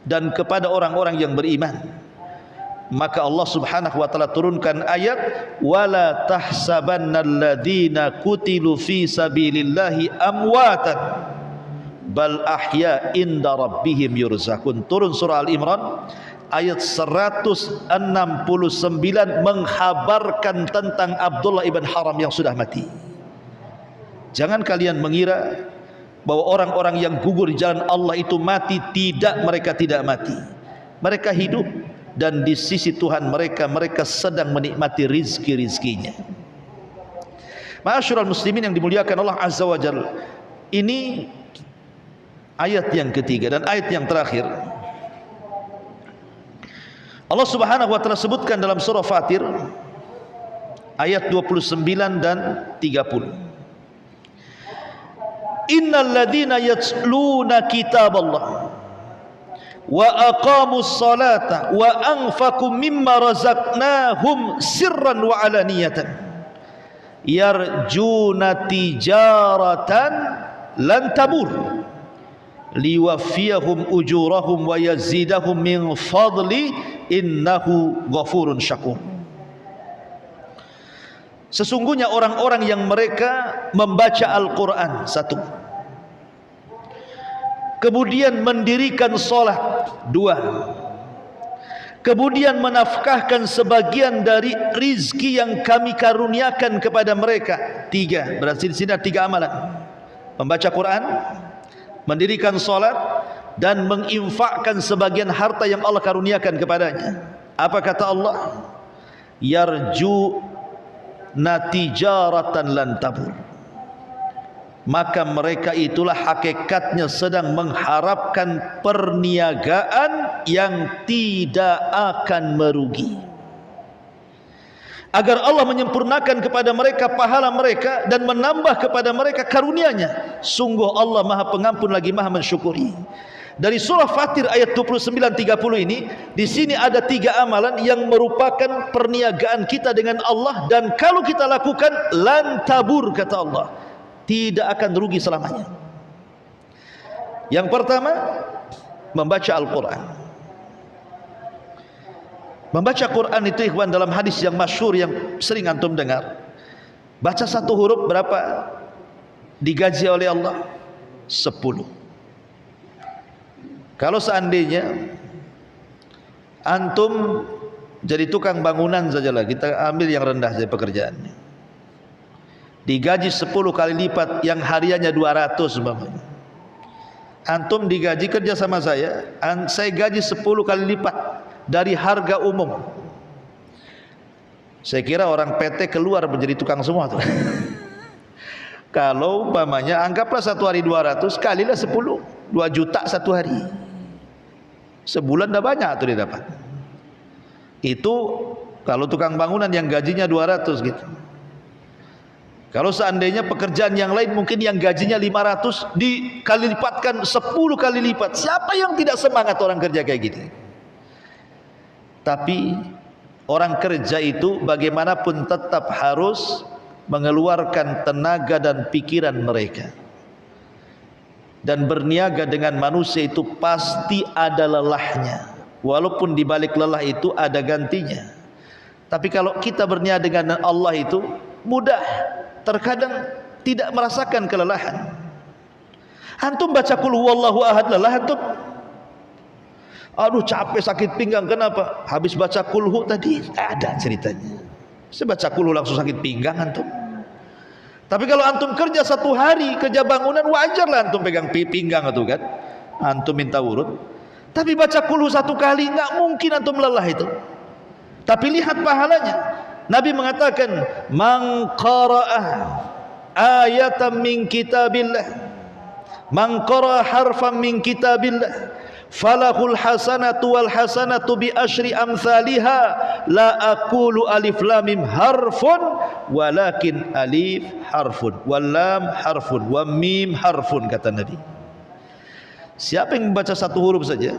dan kepada orang-orang yang beriman. Maka Allah Subhanahu wa taala turunkan ayat, wala tahsabannalladzina qutilu fi sabilillahi amwatan bal ahya inda rabbihim yurzakun. Turun surah Al-Imran ayat 169, menghabarkan tentang Abdullah ibn Haram yang sudah mati. Jangan kalian mengira bahwa orang-orang yang gugur di jalan Allah itu mati. Tidak, mereka tidak mati, mereka hidup, dan di sisi Tuhan mereka sedang menikmati rizki-rizkinya. Ma'asyiral muslimin yang dimuliakan Allah Azza wa Jalla, ini ayat yang ketiga dan ayat yang terakhir. Allah Subhanahu wa taala sebutkan dalam surah Fatir ayat 29 dan 30. Innal ladzina yatluna kitaballah wa aqamus salata wa anfaqu mimma razaqnahum sirran wa alaniyatan yarjuna tijaratan lan tabur liwafiyahum ujurahum wa yazidahum min fadli innahu ghafurun syakur. Sesungguhnya orang-orang yang mereka membaca Al-Quran, satu, kemudian mendirikan solat, dua, kemudian menafkahkan sebagian dari rizki yang kami karuniakan kepada mereka, tiga. Berarti di sini ada tiga amalan: membaca Quran, mendirikan solat, dan menginfakkan sebagian harta yang Allah karuniakan kepadanya. Apa kata Allah? Yarju natijaratan lan tabur. Maka mereka itulah hakikatnya sedang mengharapkan perniagaan yang tidak akan merugi, agar Allah menyempurnakan kepada mereka pahala mereka dan menambah kepada mereka karunia-Nya. Sungguh Allah Maha Pengampun lagi Maha Mensyukuri. Dari surah Fatir ayat 29-30 ini, di sini ada tiga amalan yang merupakan perniagaan kita dengan Allah, dan kalau kita lakukan lan tabur, kata Allah, tidak akan rugi selamanya. Yang pertama, membaca Al-Quran. Membaca Quran itu ikhwan, dalam hadis yang masyhur yang sering antum dengar, baca satu huruf berapa digaji oleh Allah? 10. Kalau seandainya antum jadi tukang bangunan sajalah, kita ambil yang rendah saja pekerjaannya, digaji 10 kali lipat yang hariannya 200 umpamanya. Antum digaji kerja sama saya gaji 10 kali lipat dari harga umum. Saya kira orang PT keluar menjadi tukang semua tuh. Kalau umpamanya anggaplah satu hari 200 kalilah 10, 2 juta satu hari. Sebulan dah banyak tuh dia dapat. Itu kalau tukang bangunan yang gajinya 200 gitu. Kalau seandainya pekerjaan yang lain mungkin yang gajinya 500 dikali lipatkan 10 kali lipat. Siapa yang tidak semangat orang kerja kayak gitu? Tapi orang kerja itu bagaimanapun tetap harus mengeluarkan tenaga dan pikiran mereka. Dan berniaga dengan manusia itu pasti ada lelahnya. Walaupun di balik lelah itu ada gantinya. Tapi kalau kita berniaga dengan Allah itu mudah. Terkadang tidak merasakan kelelahan. Antum baca qul huwallahu ahad lelah antum? Aduh capek sakit pinggang, kenapa? Habis baca qul hu tadi ada ceritanya. Saya baca qul hu langsung sakit pinggang antum. Tapi kalau antum kerja satu hari, kerja bangunan, wajarlah antum pegang pinggang itu kan. Antum minta urut. Tapi baca qul hu satu kali enggak mungkin antum lelah itu. Tapi lihat pahalanya. Nabi mengatakan, "Man qara'a ayatan min kitabillah, man qara'a harfan min kitabillah, falahul hasanatu wal hasanatu bi asyri amsalha, la aqulu alif lam mim harfun walakin alif harfun wal lam harfun wa mim harfun," kata Nabi. Siapa yang membaca satu huruf saja,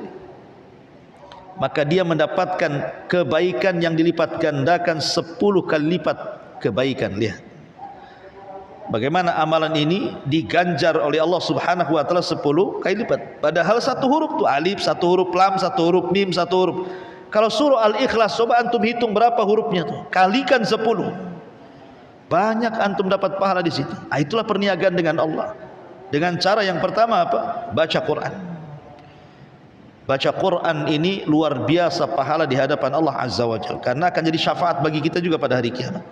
maka dia mendapatkan kebaikan yang dilipat gandakan 10 kali lipat kebaikan. Lihat bagaimana amalan ini diganjar oleh Allah Subhanahu wa taala 10 kali lipat. Padahal satu huruf tu alif, satu huruf lam, satu huruf mim, satu huruf. Kalau surah Al-Ikhlas coba antum hitung berapa hurufnya tuh, kalikan 10. Banyak antum dapat pahala di situ. Itulah perniagaan dengan Allah. Dengan cara yang pertama apa? Baca Quran. Baca Quran ini luar biasa pahala di hadapan Allah Azza wa Jalla, karena akan jadi syafaat bagi kita juga pada hari kiamat.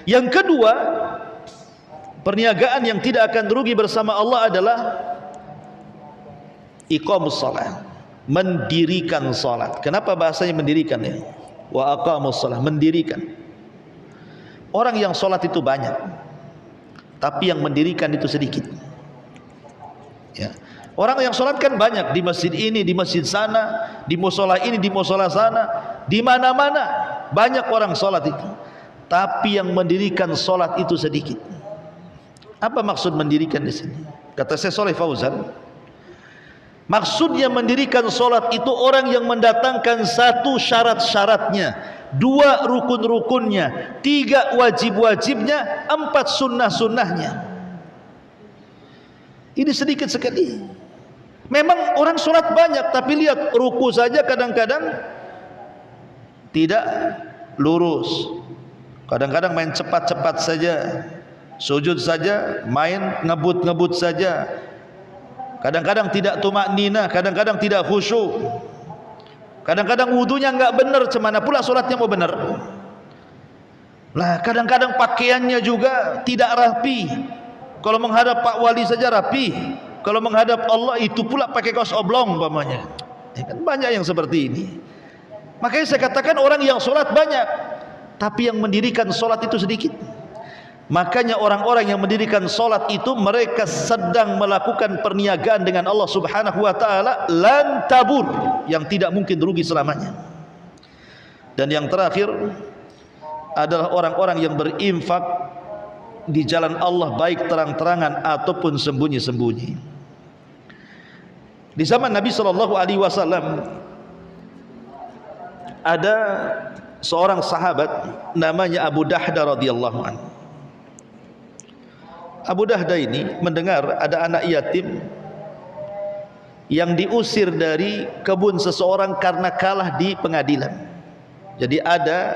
Yang kedua, perniagaan yang tidak akan rugi bersama Allah adalah iqamus salat, mendirikan salat. Kenapa bahasanya mendirikan ya? Wa aqamus salat, mendirikan. Orang yang salat itu banyak, tapi yang mendirikan itu sedikit. Ya. Orang yang sholat kan banyak, di masjid ini, di masjid sana, di musola ini, di musola sana, di mana-mana banyak orang sholat itu. Tapi yang mendirikan sholat itu sedikit. Apa maksud mendirikan di sini? Kata Syekh Shalih Fauzan, maksudnya mendirikan sholat itu orang yang mendatangkan 1 syarat-syaratnya, 2 rukun-rukunnya, 3 wajib-wajibnya, 4 sunnah-sunnahnya. Ini sedikit sekali. Memang orang sholat banyak, tapi lihat ruku saja kadang-kadang tidak lurus. Kadang-kadang main cepat-cepat saja, sujud saja main ngebut-ngebut saja. Kadang-kadang tidak tumakninah, kadang-kadang tidak khusyuk. Kadang-kadang wudunya enggak benar, cemana pula solatnya mau benar. Lah kadang-kadang pakaiannya juga tidak rapi. Kalau menghadap Pak Wali saja rapi, kalau menghadap Allah itu pula pakai kaos oblong umpamanya. Kan banyak yang seperti ini. Makanya saya katakan orang yang solat banyak, tapi yang mendirikan solat itu sedikit. Makanya orang-orang yang mendirikan solat itu mereka sedang melakukan perniagaan dengan Allah Subhanahu wa taala lan tabur, yang tidak mungkin rugi selamanya. Dan yang terakhir adalah orang-orang yang berinfak di jalan Allah baik terang-terangan ataupun sembunyi-sembunyi. Di zaman Nabi sallallahu alaihi wasallam ada seorang sahabat namanya Abu Dahda radhiyallahu anhu. Abu Dahda ini mendengar ada anak yatim yang diusir dari kebun seseorang karena kalah di pengadilan. Jadi ada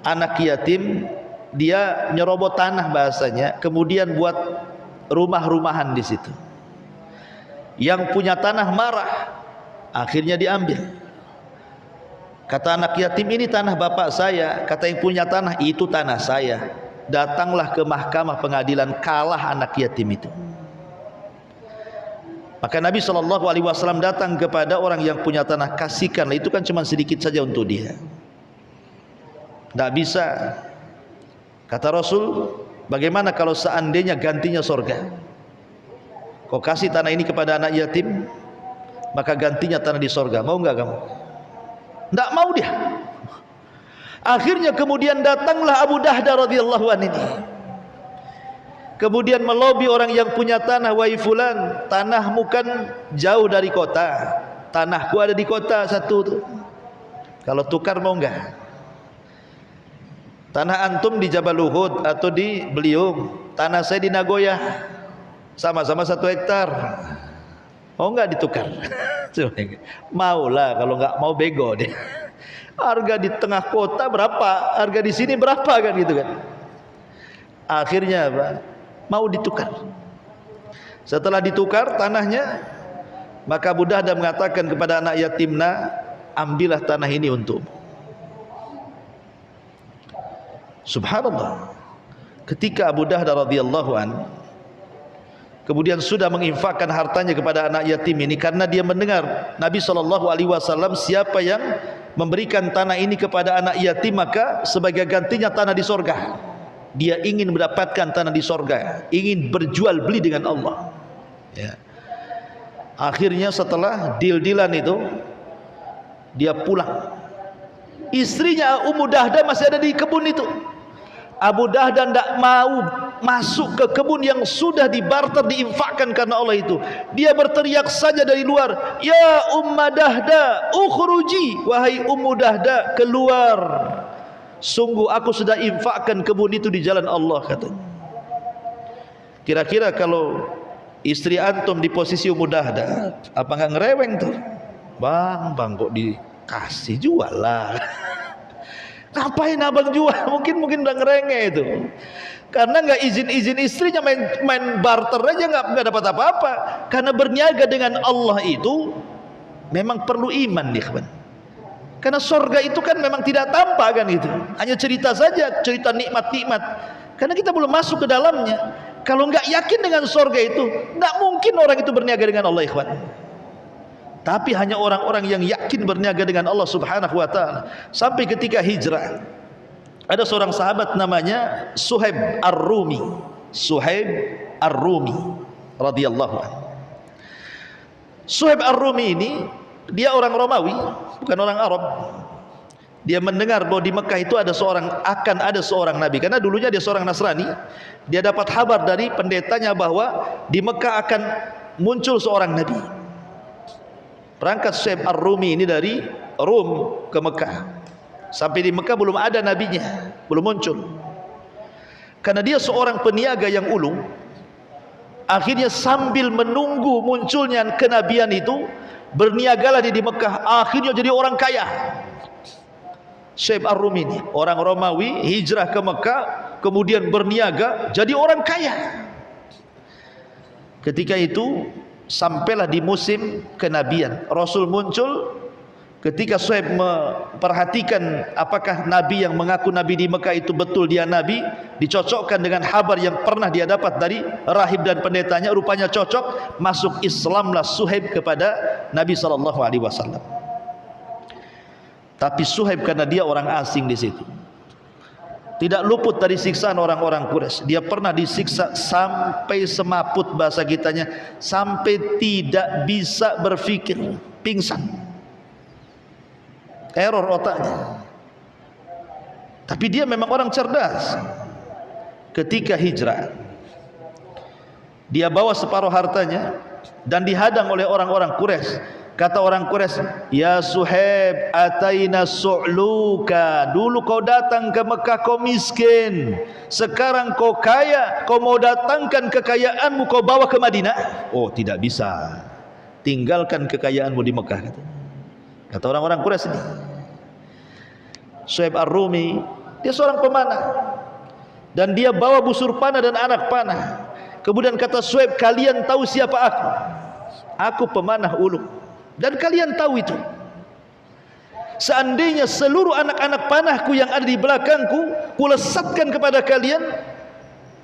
anak yatim, dia nyerobot tanah bahasanya, kemudian buat rumah-rumahan di situ. Yang punya tanah marah, akhirnya diambil. Kata anak yatim, ini tanah bapak saya. Kata yang punya tanah, itu tanah saya. Datanglah ke mahkamah pengadilan, kalah anak yatim itu. Maka Nabi SAW datang kepada orang yang punya tanah, kasihkanlah, itu kan cuma sedikit saja untuk dia. Tidak bisa. Kata Rasul, bagaimana kalau seandainya gantinya sorga? Kau kasih tanah ini kepada anak yatim, maka gantinya tanah di sorga. Mau enggak kamu? Tidak mau dia. Akhirnya kemudian datanglah Abu Dahda radhiyallahu anhu ini. Kemudian melobi orang yang punya tanah, wahai fulan, tanahmu kan jauh dari kota, tanahku ada di kota satu tuh. Kalau tukar mau enggak? Tanah antum di Jabal Uhud atau di Beliung, tanah saya di Nagoya, sama-sama 1 hektar. Mau enggak ditukar? Maulah, kalau enggak mau bego deh. Harga di tengah kota berapa, harga di sini berapa kan gitu kan. Akhirnya apa? Mau ditukar. Setelah ditukar tanahnya, maka Abu Dahda mengatakan kepada anak yatimna, ambillah tanah ini untukmu. Subhanallah. Ketika Abu Dahda radhiyallahu anhu kemudian sudah menginfakkan hartanya kepada anak yatim ini, karena dia mendengar Nabi SAW, siapa yang memberikan tanah ini kepada anak yatim maka sebagai gantinya tanah di sorga. Dia ingin mendapatkan tanah di sorga, ingin berjual beli dengan Allah ya. Akhirnya setelah deal-dealan itu, dia pulang. Istrinya Ummu Dahda masih ada di kebun itu. Abu Dahda tidak mau masuk ke kebun yang sudah dibarter, diinfakkan karena Allah itu. Dia berteriak saja dari luar, ya Ummu Dahda ukhruji, wahai Ummu Dahda keluar, sungguh aku sudah infakkan kebun itu di jalan Allah, katanya. Kira-kira kalau istri antum di posisi Ummu Dahda, apa nggak ngereweng tuh? Bang kok dikasih, jual lah. Ngapain abang jual? Mungkin udah ngerengek itu. Karena nggak izin istrinya, main barter aja nggak dapat apa-apa. Karena berniaga dengan Allah itu memang perlu iman nih, kawan. Karena surga itu kan memang tidak tampak kan itu. Hanya cerita saja, cerita nikmat-nikmat. Karena kita belum masuk ke dalamnya. Kalau nggak yakin dengan surga itu, nggak mungkin orang itu berniaga dengan Allah, ikhwan. Tapi hanya orang-orang yang yakin berniaga dengan Allah Subhanahu wa taala. Sampai ketika hijrah, ada seorang sahabat namanya Suhaib Ar-Rumi. Suhaib Ar-Rumi radhiyallahu anhu. Suhaib Ar-Rumi ini dia orang Romawi, bukan orang Arab. Dia mendengar bahwa di Mekah itu akan ada seorang nabi, karena dulunya dia seorang Nasrani. Dia dapat kabar dari pendetanya bahwa di Mekah akan muncul seorang nabi. Berangkat Suhaib Ar-Rumi ini dari Rum ke Mekah. Sampai di Mekah belum ada nabinya, belum muncul. Karena dia seorang peniaga yang ulung, akhirnya sambil menunggu munculnya kenabian itu, berniagalah dia di Mekah. Akhirnya jadi orang kaya. Suhaib Ar-Rumi ini, orang Romawi, hijrah ke Mekah, kemudian berniaga, jadi orang kaya. Ketika itu sampailah di musim kenabian, Rasul muncul. Ketika Suhaib memperhatikan apakah Nabi yang mengaku Nabi di Mekah itu betul dia Nabi, dicocokkan dengan kabar yang pernah dia dapat dari rahib dan pendetanya, rupanya cocok, masuk Islamlah Suhaib kepada Nabi SAW. Tapi Suhaib karena dia orang asing di situ, tidak luput dari siksaan orang-orang Quraisy. Dia pernah disiksa sampai semaput, bahasa kitanya, sampai tidak bisa berpikir, pingsan, error otaknya. Tapi dia memang orang cerdas. Ketika hijrah, dia bawa separuh hartanya dan dihadang oleh orang-orang Quraisy. Kata orang Quraisy, "Ya Suhaib, ataina su'luka. Dulu kau datang ke Mekah kau miskin, sekarang kau kaya, kau mau datangkan kekayaanmu kau bawa ke Madinah?" Oh, tidak bisa. Tinggalkan kekayaanmu di Mekah, kata orang-orang Quraisy ini. Suhaib Ar-Rumi, dia seorang pemanah, dan dia bawa busur panah dan anak panah. Kemudian kata Suhaib, "Kalian tahu siapa aku? Aku pemanah ulung. Dan kalian tahu itu. Seandainya seluruh anak-anak panahku yang ada di belakangku kulesatkan kepada kalian,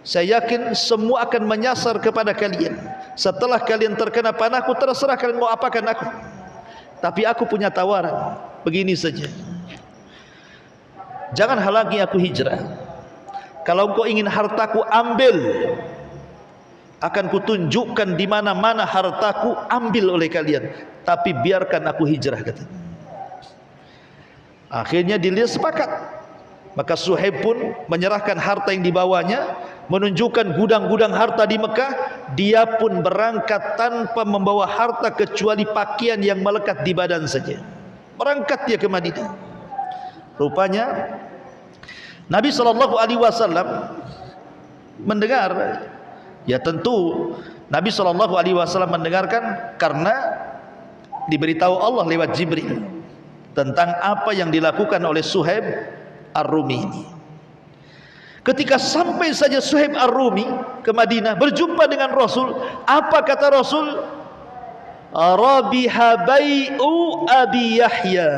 saya yakin semua akan menyasar kepada kalian. Setelah kalian terkena panahku, terserah kalian mau apakan aku. Tapi aku punya tawaran, begini saja. Jangan halangi aku hijrah. Kalau engkau ingin hartaku, ambil. Akan kutunjukkan di mana-mana hartaku, ambil oleh kalian. Tapi biarkan aku hijrah," kata. Akhirnya dia sepakat. Maka Suhaib pun menyerahkan harta yang dibawanya, menunjukkan gudang-gudang harta di Mekah. Dia pun berangkat tanpa membawa harta kecuali pakaian yang melekat di badan saja. Berangkat dia ke Madinah. Rupanya Nabi SAW mendengar. Ya tentu Nabi SAW mendengarkan karena diberitahu Allah lewat Jibril tentang apa yang dilakukan oleh Suhaib Ar-Rumi ini. Ketika sampai saja Suhaib Ar-Rumi ke Madinah, berjumpa dengan Rasul, apa kata Rasul? "Rabiha bai'u Abi Yahya."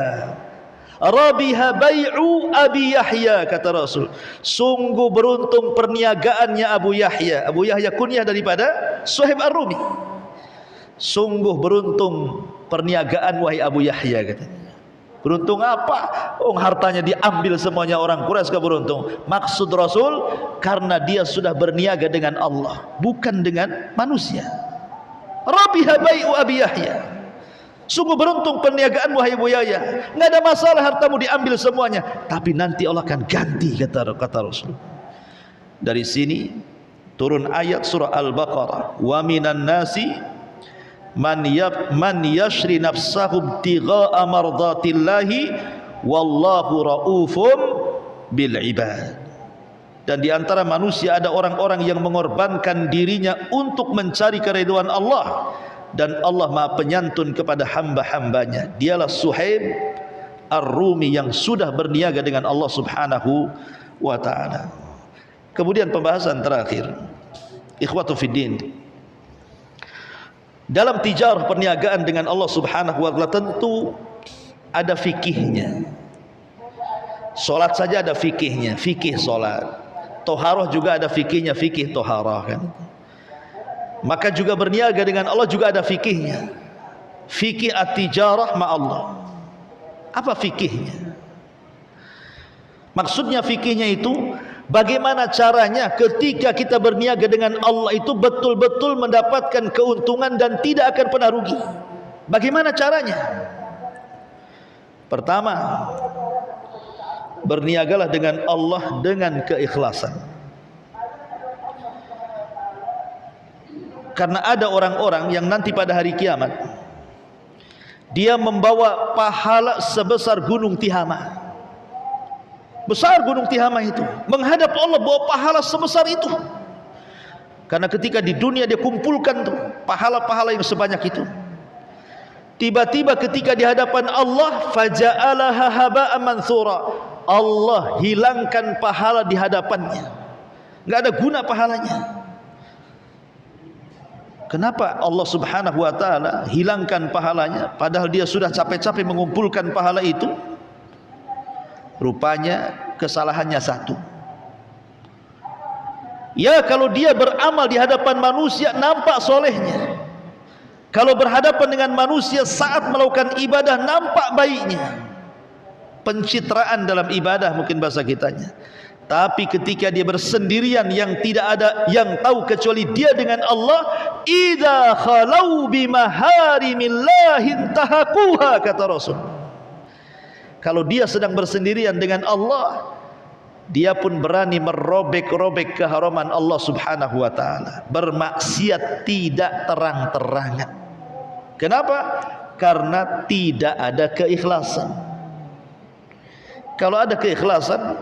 Rabiha bai'u Abi Yahya, kata Rasul. Sungguh beruntung perniagaannya Abu Yahya. Abu Yahya kunyah daripada Suhaib Ar-Rumi. Sungguh beruntung perniagaan wahai Abu Yahya, katanya. Beruntung apa? Oh, hartanya diambil semuanya orang Quraisy, keberuntung. Maksud Rasul, karena dia sudah berniaga dengan Allah, bukan dengan manusia. Rabiha bai'u Abi Yahya. Sungguh beruntung perniagaan wahai Abu Yahya. Enggak ada masalah hartamu diambil semuanya, tapi nanti Allah akan ganti, kata Rasul. Dari sini turun ayat surah Al-Baqarah, "Wa minan nasi man yashri nafsahu ibtigha'a mardatillahi wallahu raufum bil ibad." Dan di antara manusia ada orang-orang yang mengorbankan dirinya untuk mencari keridhaan Allah, dan Allah Maha Penyantun kepada hamba-hambanya. Dialah Suhaib Ar-Rumi yang sudah berniaga dengan Allah Subhanahu wa ta'ala. Kemudian pembahasan terakhir, ikhwatu fiddin, dalam tijarah perniagaan dengan Allah Subhanahu wa ta'ala tentu ada fikihnya. Solat saja ada fikihnya, fikih solat. Toharoh juga ada fikihnya, fikih toharah, kan. Maka juga berniaga dengan Allah juga ada fikihnya. Fikih at-tijarah ma'allah. Apa fikihnya? Maksudnya fikihnya itu bagaimana caranya ketika kita berniaga dengan Allah itu betul-betul mendapatkan keuntungan dan tidak akan pernah rugi. Bagaimana caranya? Pertama, berniagalah dengan Allah dengan keikhlasan. Karena ada orang-orang yang nanti pada hari kiamat dia membawa pahala sebesar gunung Tihama. Besar gunung Tihama itu, menghadap Allah bawa pahala sebesar itu. Karena ketika di dunia dia kumpulkan tuh pahala-pahala yang sebanyak itu. Tiba-tiba ketika di hadapan Allah, faja'alaha haba'an manthura, Allah hilangkan pahala di hadapannya, nggak ada guna pahalanya. Kenapa Allah Subhanahu wa taala hilangkan pahalanya padahal dia sudah capek-capek mengumpulkan pahala itu? Rupanya kesalahannya satu. Ya, kalau dia beramal di hadapan manusia nampak solehnya, kalau berhadapan dengan manusia saat melakukan ibadah nampak baiknya, pencitraan dalam ibadah mungkin bahasa kitanya. Tapi ketika dia bersendirian yang tidak ada yang tahu kecuali dia dengan Allah, idza khalau bimaharimillahi intahaquha, kata Rasul. Kalau dia sedang bersendirian dengan Allah, dia pun berani merobek-robek keharaman Allah Subhanahu wa taala, bermaksiat tidak terang-terangan. Kenapa? Karena tidak ada keikhlasan. Kalau ada keikhlasan,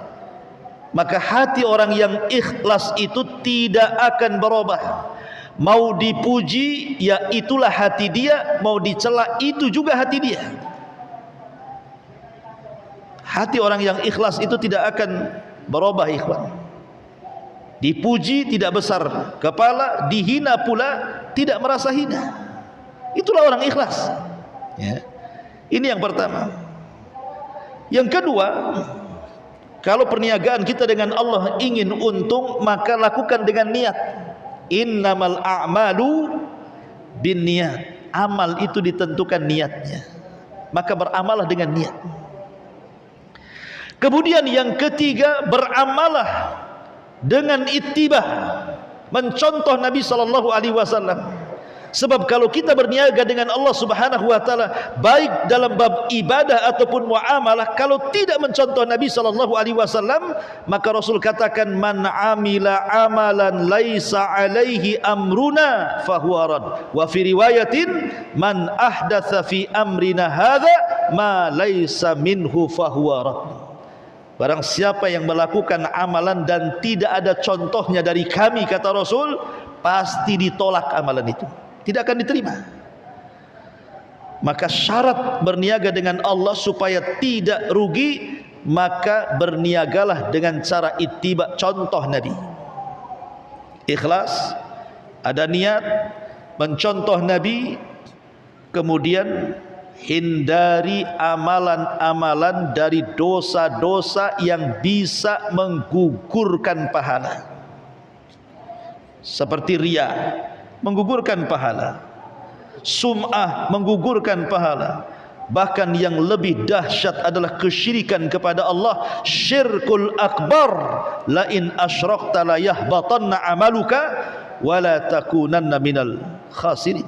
maka hati orang yang ikhlas itu tidak akan berubah. Mau dipuji, ya itulah hati dia. Mau dicela, itu juga hati dia. Hati orang yang ikhlas itu tidak akan berubah, ikhwan. Dipuji tidak besar kepala, dihina pula tidak merasa hina. Itulah orang ikhlas, ya. Ini yang pertama. Yang kedua, kalau perniagaan kita dengan Allah ingin untung, maka lakukan dengan niat. Innamal a'malu binniyat. Amal itu ditentukan niatnya, maka beramalah dengan niat. Kemudian yang ketiga, beramalah dengan ittibah, mencontoh Nabi sallallahu alaihi wasallam. Sebab kalau kita berniaga dengan Allah Subhanahu wa taala, baik dalam bab ibadah ataupun muamalah, kalau tidak mencontoh Nabi sallallahu alaihi wasallam, maka Rasul katakan, man amila amalan laisa alaihi amruna fahuwa rad. Wa fi riwayatin, man ahdatsa fi amrina hadza ma laisa minhu fahuwa rad. Barang siapa yang melakukan amalan dan tidak ada contohnya dari kami, kata Rasul, pasti ditolak amalan itu, tidak akan diterima. Maka syarat berniaga dengan Allah supaya tidak rugi, maka berniagalah dengan cara ittiba, contoh Nabi. Ikhlas, ada niat, mencontoh Nabi, kemudian hindari amalan-amalan dari dosa-dosa yang bisa menggugurkan pahala, seperti riya, menggugurkan pahala. Sum'ah, menggugurkan pahala. Bahkan yang lebih dahsyat adalah kesyirikan kepada Allah, syirkul akbar. La in asyrakta la yahbatanna amaluka wa la takunanna minal khasirin.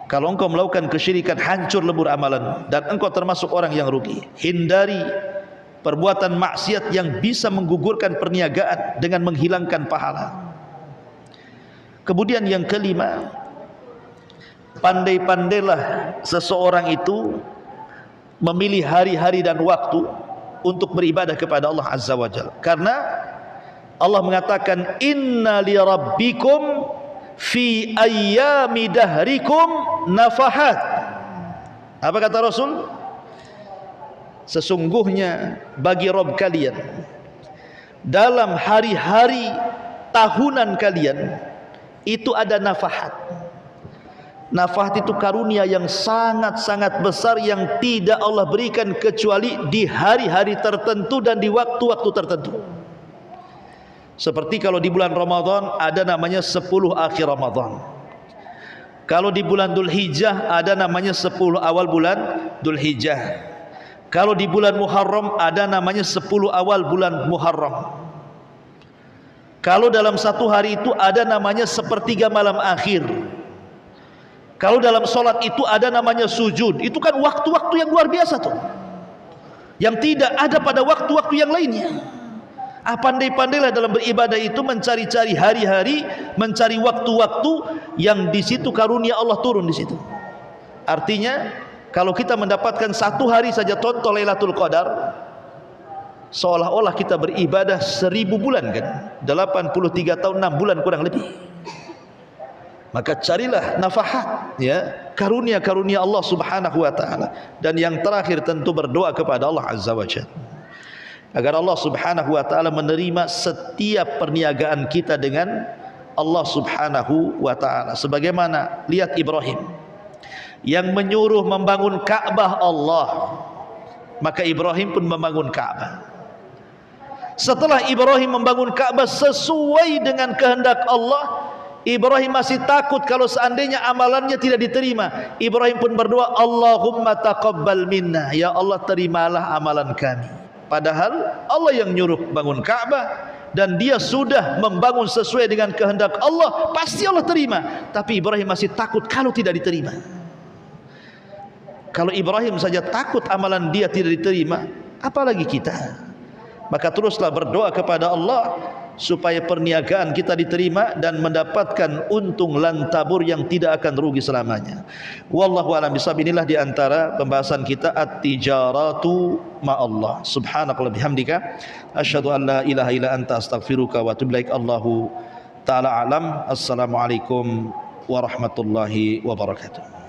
Kalau engkau melakukan kesyirikan, hancur lebur amalan dan engkau termasuk orang yang rugi. Hindari perbuatan maksiat yang bisa menggugurkan perniagaan dengan menghilangkan pahala. Kemudian yang kelima, pandai-pandailah seseorang itu memilih hari-hari dan waktu untuk beribadah kepada Allah Azza wa Jalla. Karena Allah mengatakan, inna li rabbikum fi ayyami dahrikum nafahat. Apa kata Rasul? Sesungguhnya bagi Rabb kalian dalam hari-hari tahunan kalian itu ada nafahat. Nafahat itu karunia yang sangat-sangat besar yang tidak Allah berikan kecuali di hari-hari tertentu dan di waktu-waktu tertentu. Seperti kalau di bulan Ramadan ada namanya 10 akhir Ramadan. Kalau di bulan Dhul Hijjah ada namanya 10 awal bulan Dhul Hijjah. Kalau di bulan Muharram ada namanya 10 awal bulan Muharram. Kalau dalam satu hari itu ada namanya sepertiga malam akhir. Kalau dalam solat itu ada namanya sujud. Itu kan waktu-waktu yang luar biasa tuh, yang tidak ada pada waktu-waktu yang lainnya. Pandai-pandailah dalam beribadah itu, mencari-cari hari-hari, mencari waktu-waktu yang di situ karunia Allah turun di situ. Artinya kalau kita mendapatkan satu hari saja contoh Lailatul Qadar, seolah-olah kita beribadah 1000 bulan kan, 83 tahun 6 bulan kurang lebih. Maka carilah nafahat, ya, karunia-karunia Allah Subhanahu wa taala. Dan yang terakhir tentu berdoa kepada Allah Azza wa Jalla agar Allah Subhanahu wa taala menerima setiap perniagaan kita dengan Allah Subhanahu wa taala. Sebagaimana lihat Ibrahim yang menyuruh membangun Ka'bah Allah, maka Ibrahim pun membangun Ka'bah. Setelah Ibrahim membangun Ka'bah sesuai dengan kehendak Allah, Ibrahim masih takut kalau seandainya amalannya tidak diterima. Ibrahim pun berdoa, Allahumma taqabbal minna, ya Allah terimalah amalan kami. Padahal Allah yang nyuruh bangun Ka'bah dan dia sudah membangun sesuai dengan kehendak Allah, pasti Allah terima. Tapi Ibrahim masih takut kalau tidak diterima. Kalau Ibrahim saja takut amalan dia tidak diterima, apalagi kita. Maka teruslah berdoa kepada Allah supaya perniagaan kita diterima dan mendapatkan untung lantabur yang tidak akan rugi selamanya. Wallahu a'lam bishawab. Inilah di antara pembahasan kita at-tijaratu ma'allah. Subhanakallahumma bihamdika asyhadu an la ilaha illa anta astaghfiruka wa atubu ilaik. Allahu ta'ala alam. Assalamualaikum warahmatullahi wabarakatuh.